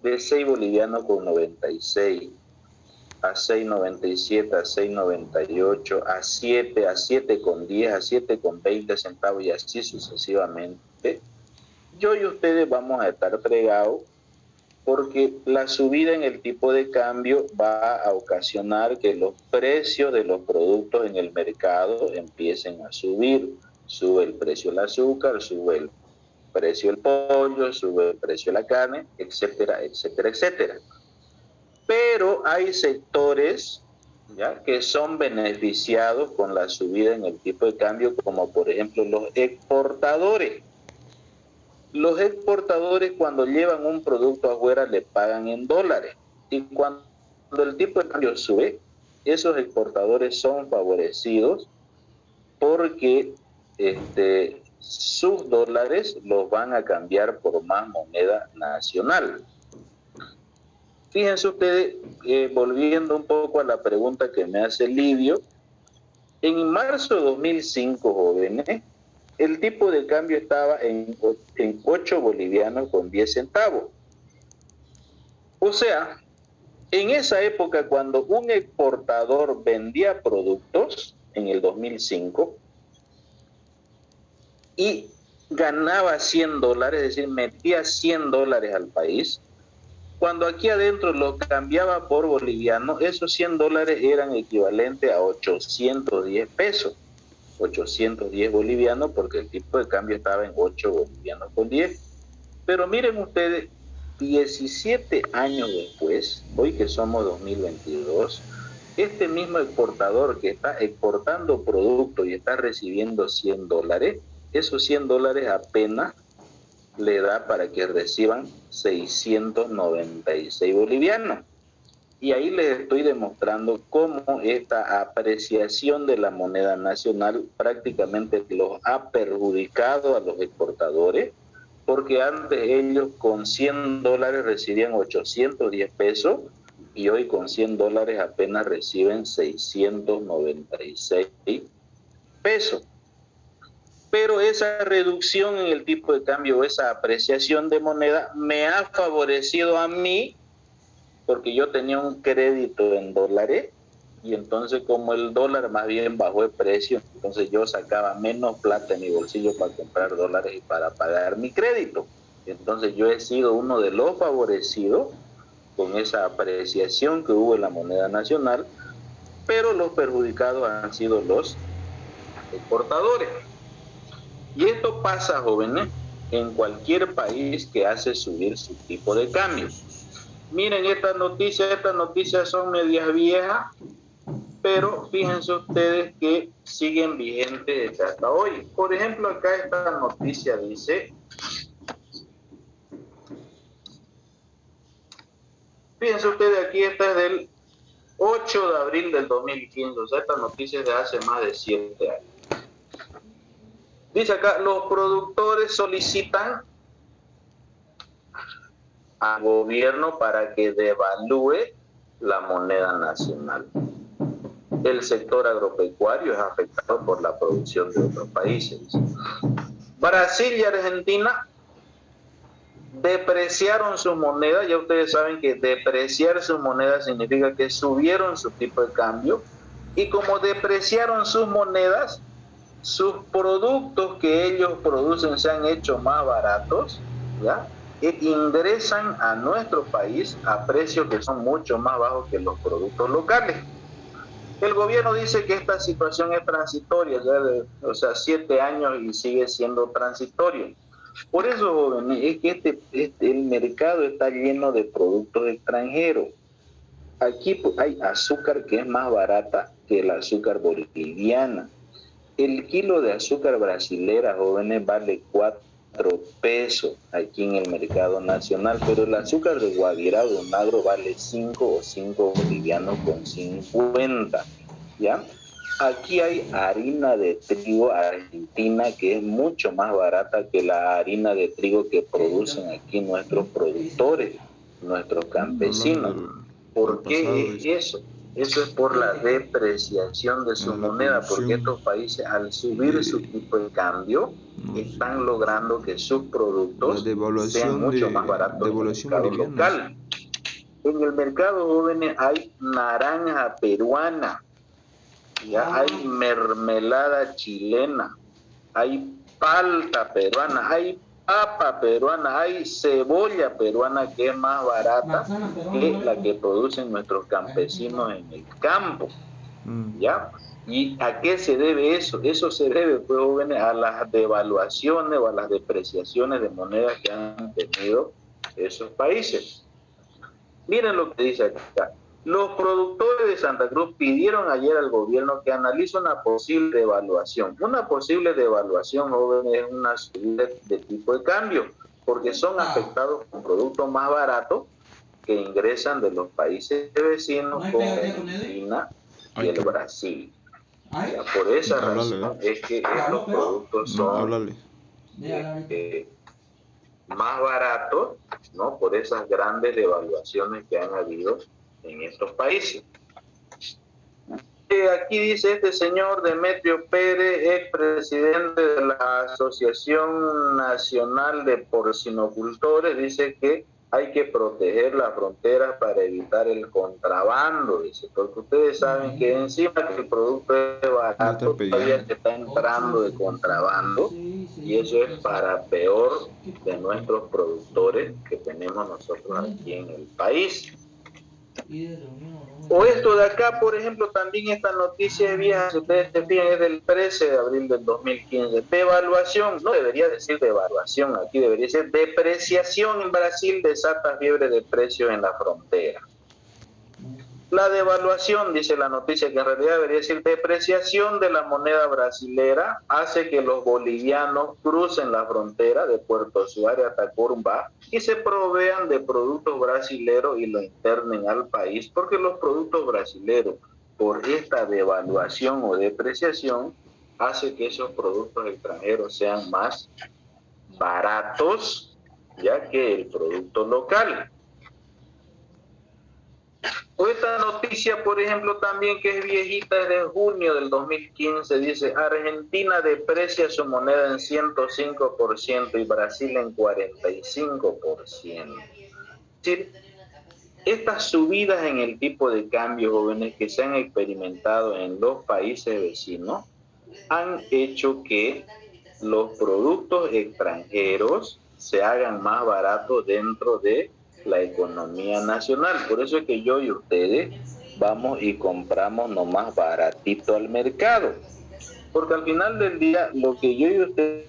de 6 bolivianos con 96 a 6,97, a 6,98, a 7, a 7,10, a 7,20 centavos y así sucesivamente, yo y ustedes vamos a estar fregados porque la subida en el tipo de cambio va a ocasionar que los precios de los productos en el mercado empiecen a subir. Sube el precio del azúcar, sube el precio del pollo, sube el precio de la carne, etcétera, etcétera, etcétera. Pero hay sectores ¿ya? que son beneficiados con la subida en el tipo de cambio, como por ejemplo los exportadores. Los exportadores cuando llevan un producto afuera le pagan en dólares y cuando el tipo de cambio sube, esos exportadores son favorecidos porque sus dólares los van a cambiar por más moneda nacional. Fíjense ustedes, volviendo un poco a la pregunta que me hace Livio, en marzo de 2005, jóvenes, el tipo de cambio estaba en 8 bolivianos con 10 centavos. O sea, en esa época, cuando un exportador vendía productos, en el 2005, y ganaba $100, es decir, metía $100 al país, cuando aquí adentro lo cambiaba por boliviano, esos $100 eran equivalentes a 810 pesos. 810 bolivianos porque el tipo de cambio estaba en 8 bolivianos con 10. Pero miren ustedes, 17 años después, hoy que somos 2022, este mismo exportador que está exportando productos y está recibiendo $100, esos $100 apenas le da para que reciban 696 bolivianos. Y ahí les estoy demostrando cómo esta apreciación de la moneda nacional prácticamente los ha perjudicado a los exportadores, porque antes ellos con $100 recibían 810 pesos y hoy con $100 apenas reciben 696 pesos. Pero esa reducción en el tipo de cambio, esa apreciación de moneda, me ha favorecido a mí, porque yo tenía un crédito en dólares, y entonces como el dólar más bien bajó de precio, entonces yo sacaba menos plata en mi bolsillo para comprar dólares y para pagar mi crédito. Entonces yo he sido uno de los favorecidos con esa apreciación que hubo en la moneda nacional, pero los perjudicados han sido los exportadores. Y esto pasa, jóvenes, en cualquier país que hace subir su tipo de cambio. Miren estas noticias son medias viejas, pero fíjense ustedes que siguen vigentes hasta hoy. Por ejemplo, acá esta noticia dice, fíjense ustedes, aquí esta es del 8 de abril del 2015, o sea, esta noticia es de hace más de 7 años. Dice acá, los productores solicitan al gobierno para que devalúe la moneda nacional. El sector agropecuario es afectado por la producción de otros países. Brasil y Argentina depreciaron su moneda. Ya ustedes saben que depreciar su moneda significa que subieron su tipo de cambio, y como depreciaron sus monedas, sus productos que ellos producen se han hecho más baratos, ¿ya? E ingresan a nuestro país a precios que son mucho más bajos que los productos locales. El gobierno dice que esta situación es transitoria, o sea, 7 años y sigue siendo transitorio. Por eso, jóvenes, es que el mercado está lleno de productos extranjeros. Aquí hay azúcar que es más barata que el azúcar boliviana. El kilo de azúcar brasilera, jóvenes, vale 4 pesos aquí en el mercado nacional, pero el azúcar de Guavirá o Magro vale 5 o 5 bolivianos con 50, ¿ya? Aquí hay harina de trigo argentina que es mucho más barata que la harina de trigo que producen aquí nuestros productores, nuestros campesinos. ¿Por qué es eso? Eso es por la depreciación de su moneda, porque estos países al subir su tipo de cambio están logrando que sus productos sean mucho más baratos en el mercado local. En el mercado, jóvenes, hay naranja peruana, ya hay mermelada chilena, hay palta peruana, hay papa peruana, hay cebolla peruana que es más barata que la que producen nuestros campesinos en el campo, ¿ya? ¿Y a qué se debe eso? Eso se debe, pues, jóvenes, a las devaluaciones o a las depreciaciones de monedas que han tenido esos países. Miren lo que dice acá. Los productores de Santa Cruz pidieron ayer al gobierno que analice una posible devaluación. Una posible devaluación, jóvenes, es una subida de tipo de cambio, porque son afectados con productos más baratos que ingresan de los países vecinos como Argentina y el Brasil. Ya, por esa razón es que estos productos son más baratos, ¿no? Por esas grandes devaluaciones que han habido en estos países. Aquí dice este señor Demetrio Pérez, expresidente de la Asociación Nacional de Porcinocultores, dice que hay que proteger las fronteras para evitar el contrabando, dice, porque ustedes saben que encima que el producto es barato, todavía se está entrando de contrabando, y eso es para peor de nuestros productores que tenemos nosotros aquí en el país. O esto de acá, por ejemplo, también esta noticia vieja, si ustedes se fijan, es del 13 de abril del 2015. Devaluación, no debería decir devaluación, aquí debería ser depreciación. En Brasil desata fiebre de precios en la frontera. La devaluación, dice la noticia, que en realidad debería decir depreciación de la moneda brasilera, hace que los bolivianos crucen la frontera de Puerto Suárez hasta Corumbá y se provean de productos brasileros y lo internen al país, porque los productos brasileros, por esta devaluación o depreciación, hace que esos productos extranjeros sean más baratos ya que el producto local. O esta noticia, por ejemplo, también que es viejita, es de junio del 2015, dice: Argentina deprecia su moneda en 105% y Brasil en 45%. Es decir, estas subidas en el tipo de cambio, jóvenes, que se han experimentado en los países vecinos, han hecho que los productos extranjeros se hagan más baratos dentro de la economía nacional. Por eso es que yo y ustedes vamos y compramos nomás baratito al mercado. Porque al final del día, lo que yo y ustedes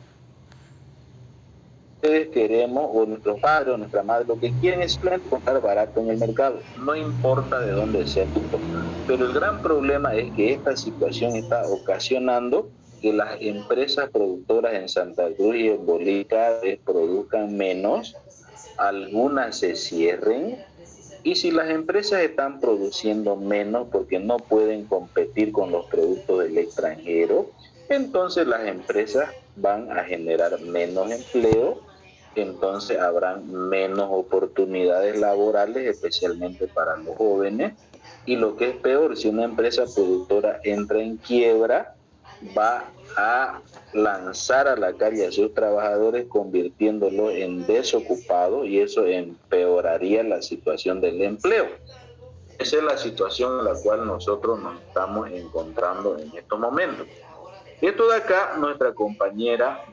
queremos, o nuestros padres o nuestra madre, lo que quieren es simplemente comprar barato en el mercado, no importa de dónde sea. Pero el gran problema es que esta situación está ocasionando que las empresas productoras en Santa Cruz y en Bolívar produzcan menos, algunas se cierren, y si las empresas están produciendo menos porque no pueden competir con los productos del extranjero, entonces las empresas van a generar menos empleo, entonces habrán menos oportunidades laborales, especialmente para los jóvenes, y lo que es peor, si una empresa productora entra en quiebra, va a lanzar a la calle a sus trabajadores convirtiéndolos en desocupados, y eso empeoraría la situación del empleo. Esa es la situación en la cual nosotros nos estamos encontrando en estos momentos. Esto de acá, nuestra compañera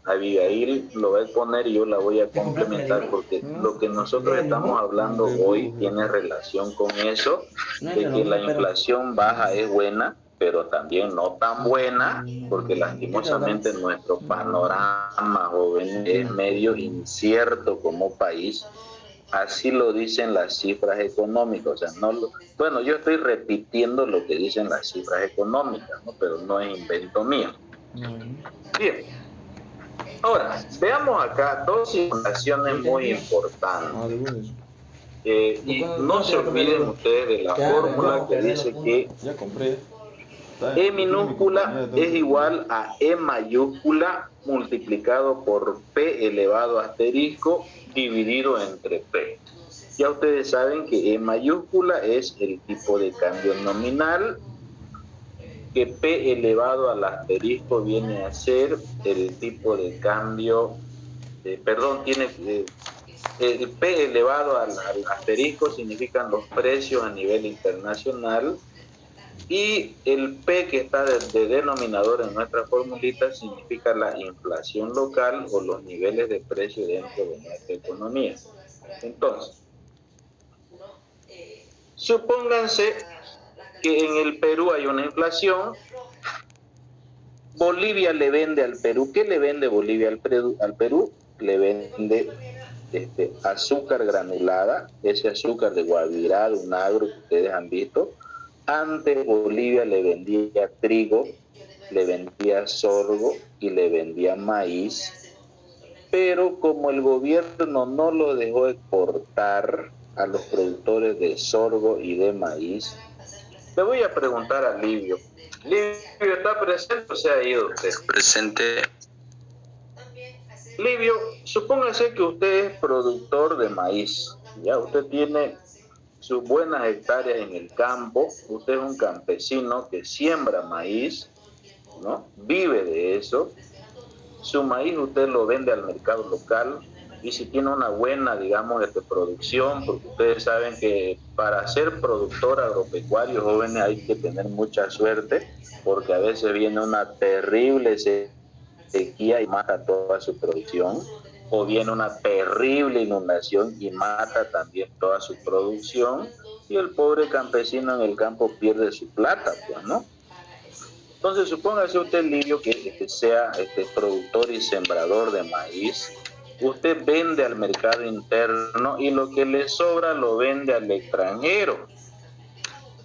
Abigail lo va a exponer y yo la voy a complementar, porque lo que nosotros estamos hablando hoy tiene relación con eso, de que la inflación baja es buena, pero también no tan buena, porque lastimosamente nuestro panorama, joven, es medio incierto como país. Así lo dicen las cifras económicas. O sea, bueno, yo estoy repitiendo lo que dicen las cifras económicas, ¿no? Pero no es invento mío. Bien, ahora veamos acá dos informaciones muy importantes. Y no se olviden ustedes de la fórmula que dice que E minúscula es igual a E mayúscula multiplicado por P elevado a asterisco dividido entre P. Ya ustedes saben que E mayúscula es el tipo de cambio nominal, que P elevado al asterisco viene a ser el tipo de cambio, el P elevado al asterisco significan los precios a nivel internacional, y el P que está de denominador en nuestra formulita significa la inflación local o los niveles de precio dentro de nuestra economía. Entonces, supónganse que en el Perú hay una inflación. Bolivia le vende al Perú. ¿Qué le vende Bolivia al Perú? Le vende azúcar granulada, ese azúcar de Guavirá, de un agro que ustedes han visto. Antes Bolivia le vendía trigo, le vendía sorgo y le vendía maíz, pero como el gobierno no lo dejó exportar a los productores de sorgo y de maíz, le voy a preguntar a Livio. ¿Livio está presente o se ha ido usted? Presente. Livio, supóngase que usted es productor de maíz, ya usted tiene sus buenas hectáreas en el campo, usted es un campesino que siembra maíz, ¿no? Vive de eso. Su maíz usted lo vende al mercado local, y si tiene una buena, digamos, producción, porque ustedes saben que para ser productor agropecuario, jóvenes, hay que tener mucha suerte, porque a veces viene una terrible sequía y mata toda su producción, o viene una terrible inundación y mata también toda su producción, y el pobre campesino en el campo pierde su plata, pues, ¿no? Entonces, supóngase usted, Livio, que sea productor y sembrador de maíz. Usted vende al mercado interno y lo que le sobra lo vende al extranjero.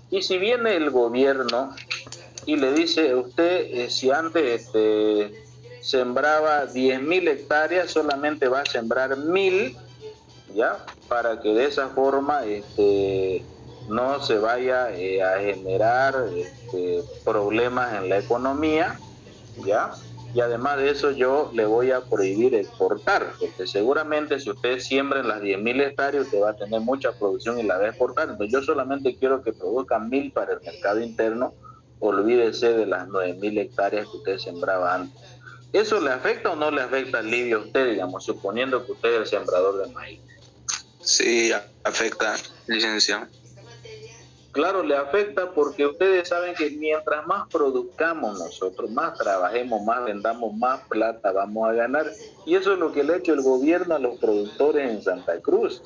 Y si viene el gobierno y le dice, usted, si antes sembraba 10.000 hectáreas, solamente va a sembrar 1.000, ¿ya? Para que de esa forma no se vaya a generar problemas en la economía, ¿ya? Y además de eso yo le voy a prohibir exportar, porque seguramente si usted siembra en las 10.000 hectáreas, usted va a tener mucha producción y la va a exportar. Entonces yo solamente quiero que produzca 1.000 para el mercado interno, olvídese de las 9.000 hectáreas que usted sembraba antes. ¿Eso le afecta o no le afecta al libre a usted, digamos, suponiendo que usted es el sembrador de maíz? Sí, afecta, licenciado. Claro, le afecta porque ustedes saben que mientras más produzcamos nosotros, más trabajemos, más vendamos, más plata vamos a ganar. Y eso es lo que le ha hecho el gobierno a los productores en Santa Cruz.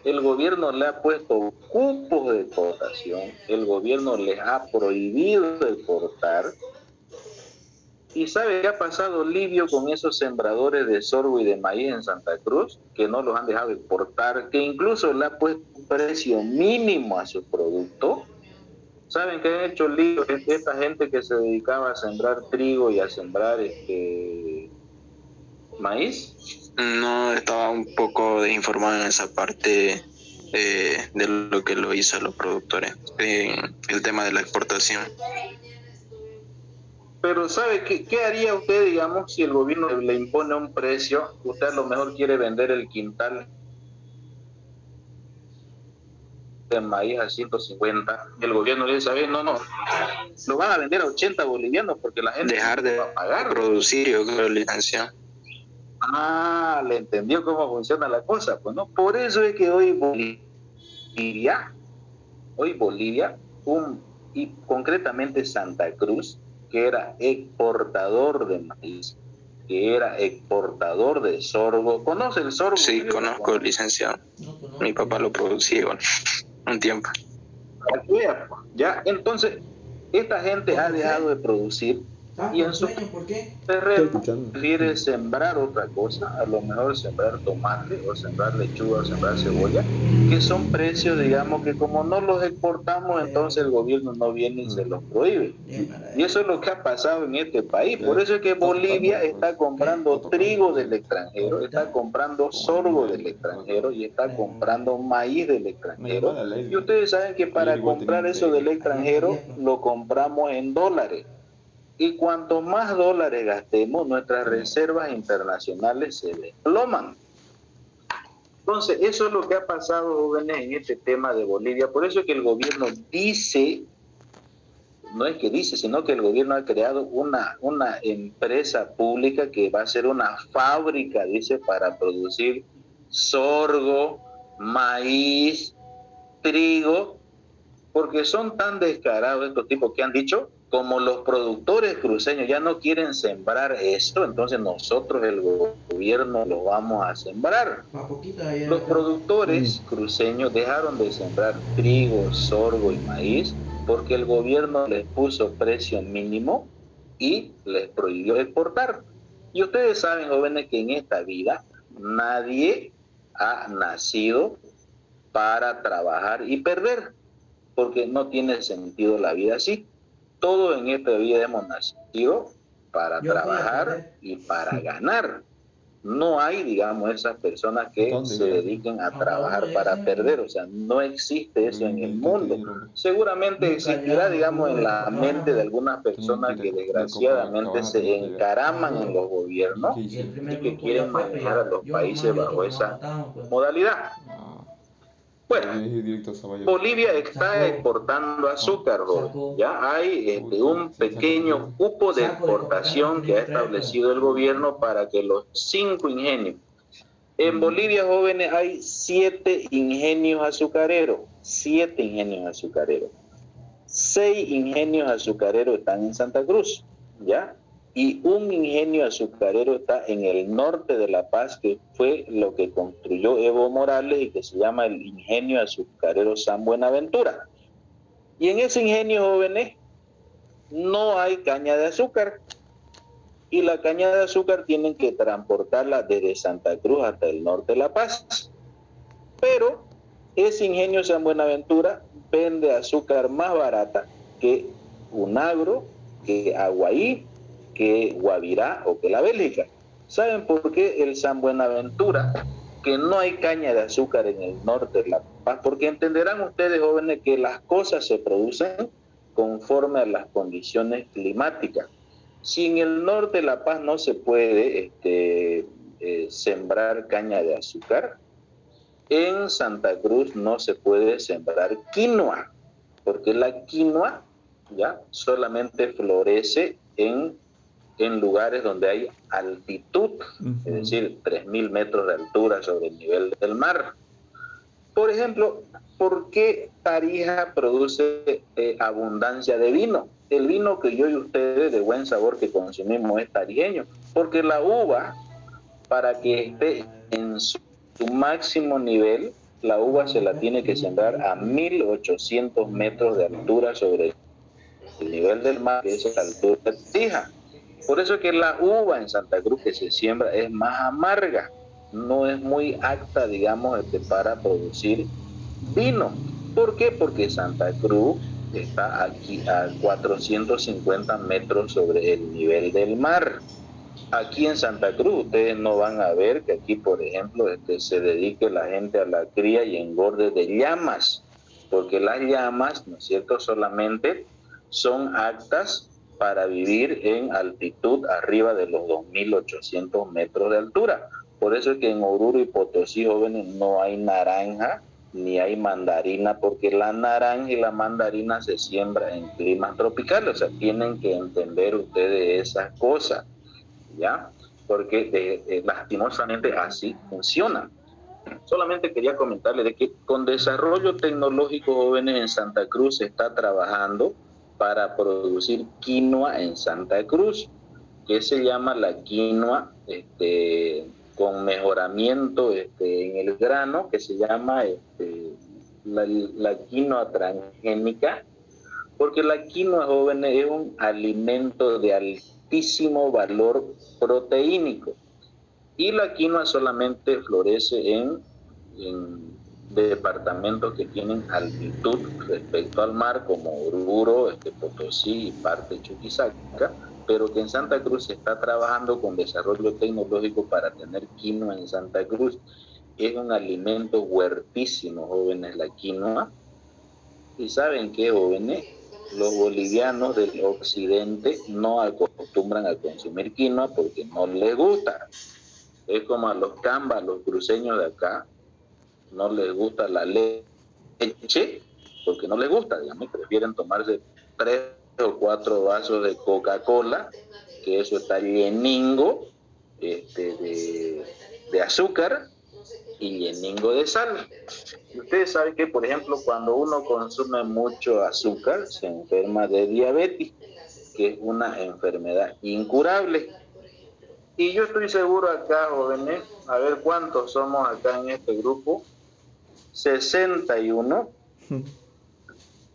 El gobierno le ha puesto cupos de exportación, el gobierno les ha prohibido exportar. ¿Y sabe qué ha pasado, Livio, con esos sembradores de sorgo y de maíz en Santa Cruz? Que no los han dejado exportar, que incluso le ha puesto un precio mínimo a su producto. ¿Saben qué han hecho, Livio? Esta gente que se dedicaba a sembrar trigo y a sembrar maíz. No estaba un poco desinformado en esa parte de lo que lo hizo a los productores, el tema de la exportación. Pero ¿sabe qué haría usted, digamos, si el gobierno le impone un precio? Usted a lo mejor quiere vender el quintal de maíz a 150, y el gobierno le dice, no, lo van a vender a 80 bolivianos porque la gente dejar de va a pagar. Producir, yo creo, licenciado. Ah, le entendió cómo funciona la cosa, pues no. Por eso es que hoy Bolivia, y concretamente Santa Cruz, que era exportador de maíz, que era exportador de sorgo. ¿Conoce el sorgo? Sí, conozco, licenciado. Mi papá lo producía un tiempo. Ya, entonces, esta gente ha dejado de producir y en su terreno prefiere sembrar otra cosa, a lo mejor sembrar tomate o sembrar lechuga o sembrar cebolla, que son precios, digamos, que como no los exportamos, entonces el gobierno no viene y se los prohíbe. Y eso es lo que ha pasado en este país. Por eso es que Bolivia está comprando trigo del extranjero, está comprando sorgo del extranjero y está comprando maíz del extranjero. Y ustedes saben que para comprar eso del extranjero lo compramos en dólares. Y cuanto más dólares gastemos, nuestras reservas internacionales se desploman. Entonces, eso es lo que ha pasado, jóvenes, en este tema de Bolivia. Por eso es que el gobierno dice, no es que dice, sino que el gobierno ha creado una empresa pública que va a ser una fábrica, dice, para producir sorgo, maíz, trigo, porque son tan descarados estos tipos que han dicho, como los productores cruceños ya no quieren sembrar esto, entonces nosotros, el gobierno, lo vamos a sembrar. Los productores cruceños dejaron de sembrar trigo, sorgo y maíz porque el gobierno les puso precio mínimo y les prohibió exportar. Y ustedes saben, jóvenes, que en esta vida nadie ha nacido para trabajar y perder, porque no tiene sentido la vida así. Todos en esta vida hemos nacido para trabajar y para ganar. No hay, digamos, esas personas que se dediquen a trabajar para perder. O sea, no existe eso en el mundo. Seguramente existirá, digamos, en la mente de algunas personas que desgraciadamente se encaraman en los gobiernos y que quieren manejar a los países bajo esa modalidad. Bueno, Bolivia está exportando azúcar, joven. Ya hay un pequeño cupo de exportación que ha establecido el gobierno para que los 5 ingenios. En Bolivia, jóvenes, hay 7 ingenios azucareros. 7 ingenios azucareros. 6 ingenios azucareros están en Santa Cruz, ¿ya? Y un ingenio azucarero está en el norte de La Paz, que fue lo que construyó Evo Morales y que se llama el ingenio azucarero San Buenaventura. Y en ese ingenio, jóvenes, no hay caña de azúcar. Y la caña de azúcar tienen que transportarla desde Santa Cruz hasta el norte de La Paz. Pero ese ingenio San Buenaventura vende azúcar más barata que Unagro, que Aguaí, que Guavirá o que la Bélgica. ¿Saben por qué el San Buenaventura? Que no hay caña de azúcar en el norte de La Paz, porque entenderán ustedes, jóvenes, que las cosas se producen conforme a las condiciones climáticas. Si en el norte de La Paz no se puede sembrar caña de azúcar, en Santa Cruz no se puede sembrar quinoa, porque la quinoa ya solamente florece en lugares donde hay altitud, es decir, 3.000 metros de altura sobre el nivel del mar. Por ejemplo, ¿por qué Tarija produce abundancia de vino? El vino que yo y ustedes de buen sabor que consumimos es tarijeño, porque la uva, para que esté en su máximo nivel, la uva se la tiene que sembrar a 1.800 metros de altura sobre el nivel del mar, que es la altura de Tarija. Por eso es que la uva en Santa Cruz que se siembra es más amarga, no es muy apta, digamos, para producir vino. ¿Por qué? Porque Santa Cruz está aquí a 450 metros sobre el nivel del mar. Aquí en Santa Cruz ustedes no van a ver que aquí, por ejemplo, se dedique la gente a la cría y engorde de llamas, porque las llamas, ¿no es cierto?, solamente son aptas para vivir en altitud arriba de los 2.800 metros de altura. Por eso es que en Oruro y Potosí, jóvenes, no hay naranja ni hay mandarina, porque la naranja y la mandarina se siembra en climas tropicales. O sea, tienen que entender ustedes esas cosas, ¿ya? Porque lastimosamente así funciona. Solamente quería comentarle de que con desarrollo tecnológico, jóvenes, en Santa Cruz se está trabajando para producir quinoa en Santa Cruz, que se llama la quinoa con mejoramiento en el grano, que se llama la quinoa transgénica, porque la quinoa, jóvenes, es un alimento de altísimo valor proteínico. Y la quinoa solamente florece en departamentos que tienen altitud respecto al mar, como Oruro, Potosí y parte de Chuquisaca, pero que en Santa Cruz se está trabajando con desarrollo tecnológico para tener quinoa en Santa Cruz. Es un alimento huertísimo, jóvenes, la quinoa. ¿Y saben qué, jóvenes? Los bolivianos del occidente no acostumbran a consumir quinoa porque no les gusta. Es como a los cambas, los cruceños de acá, no les gusta la leche, porque no les gusta, digamos, prefieren tomarse 3 o 4 vasos de Coca-Cola, que eso está lleningo de azúcar y lleningo de sal. Y ustedes saben que, por ejemplo, cuando uno consume mucho azúcar, se enferma de diabetes, que es una enfermedad incurable. Y yo estoy seguro acá, jóvenes, a ver cuántos somos acá en este grupo, 61.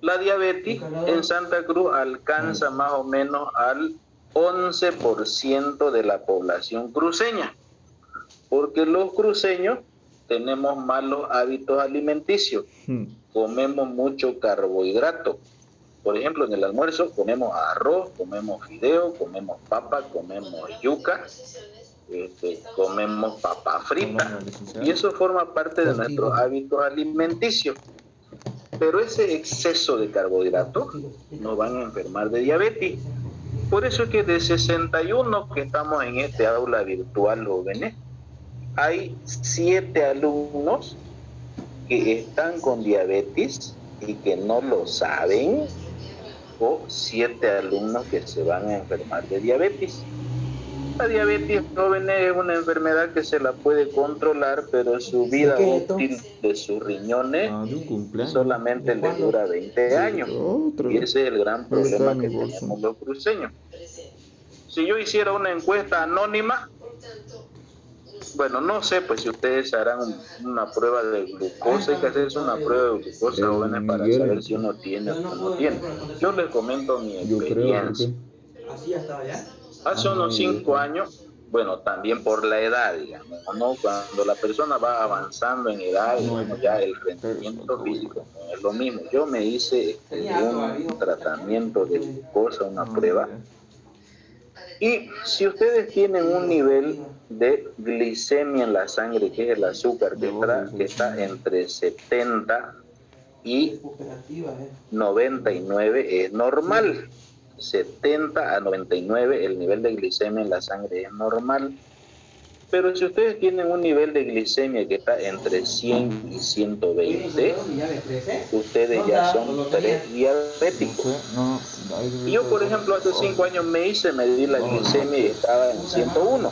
La diabetes en Santa Cruz alcanza más o menos al 11% de la población cruceña, porque los cruceños tenemos malos hábitos alimenticios, comemos mucho carbohidrato. Por ejemplo, en el almuerzo comemos arroz, comemos fideo, comemos papa, comemos yuca, comemos papa frita, y eso forma parte de nuestros hábitos alimenticios. Pero ese exceso de carbohidratos nos van a enfermar de diabetes. Por eso es que de 61 que estamos en este aula virtual, jóvenes, hay 7 alumnos que están con diabetes y que no lo saben, o 7 alumnos que se van a enfermar de diabetes. La diabetes, jóvenes, es una enfermedad que se la puede controlar, pero su vida útil de sus riñones solamente le dura 20 años. Y ese es el gran problema que tenemos los cruceños. Si yo hiciera una encuesta anónima, bueno, no sé, pues si ustedes harán una prueba de glucosa, hay que hacerse una prueba de glucosa, jóvenes, para saber si uno tiene o no tiene. Yo les comento mi experiencia. Hace unos 5 años, bueno, también por la edad, digamos, ¿no? Cuando la persona va avanzando en edad, digamos, ya el rendimiento físico no es lo mismo. Yo me hice un tratamiento de glucosa, una prueba, y si ustedes tienen un nivel de glicemia en la sangre, que es el azúcar, que está entre 70 y 99, es normal. 70 a 99 el nivel de glicemia en la sangre es normal. Pero si ustedes tienen un nivel de glicemia que está entre 100 y 120, ustedes ya son prediabéticos. Y yo, por ejemplo, hace 5 años me hice medir la glicemia y estaba en 101.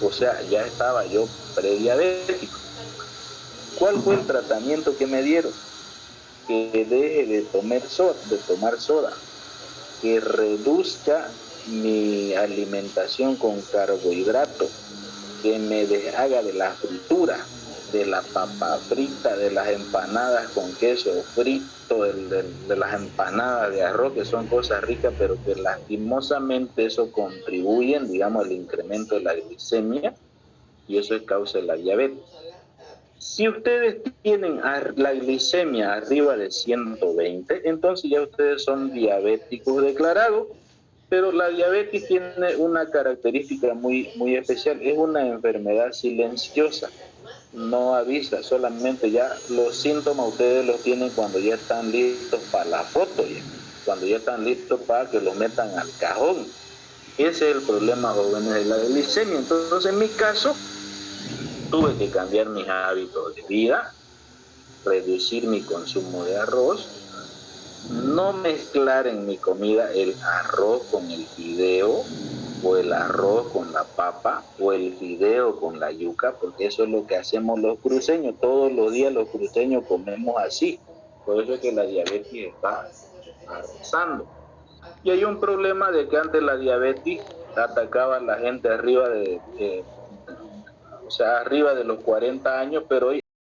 O sea, ya estaba yo prediabético. ¿Cuál fue el tratamiento que me dieron? Que deje de tomar soda, que reduzca mi alimentación con carbohidratos, que me deshaga de la fritura, de la papa frita, de las empanadas con queso frito, de las empanadas de arroz, que son cosas ricas, pero que lastimosamente eso contribuyen, digamos, al incremento de la glicemia, y eso es causa de la diabetes. Si ustedes tienen la glicemia arriba de 120, entonces ya ustedes son diabéticos declarados. Pero la diabetes tiene una característica muy especial, es una enfermedad silenciosa, no avisa, solamente ya los síntomas ustedes los tienen cuando ya están listos para la foto, cuando ya están listos para que lo metan al cajón. Ese es el problema, jóvenes, de la glicemia. Entonces, en mi caso, tuve que cambiar mis hábitos de vida, reducir mi consumo de arroz, no mezclar en mi comida el arroz con el fideo, o el arroz con la papa, o el fideo con la yuca, porque eso es lo que hacemos los cruceños. Todos los días los cruceños comemos así. Por eso es que la diabetes está arrasando. Y hay un problema de que antes la diabetes atacaba a la gente arriba de los 40 años, pero hoy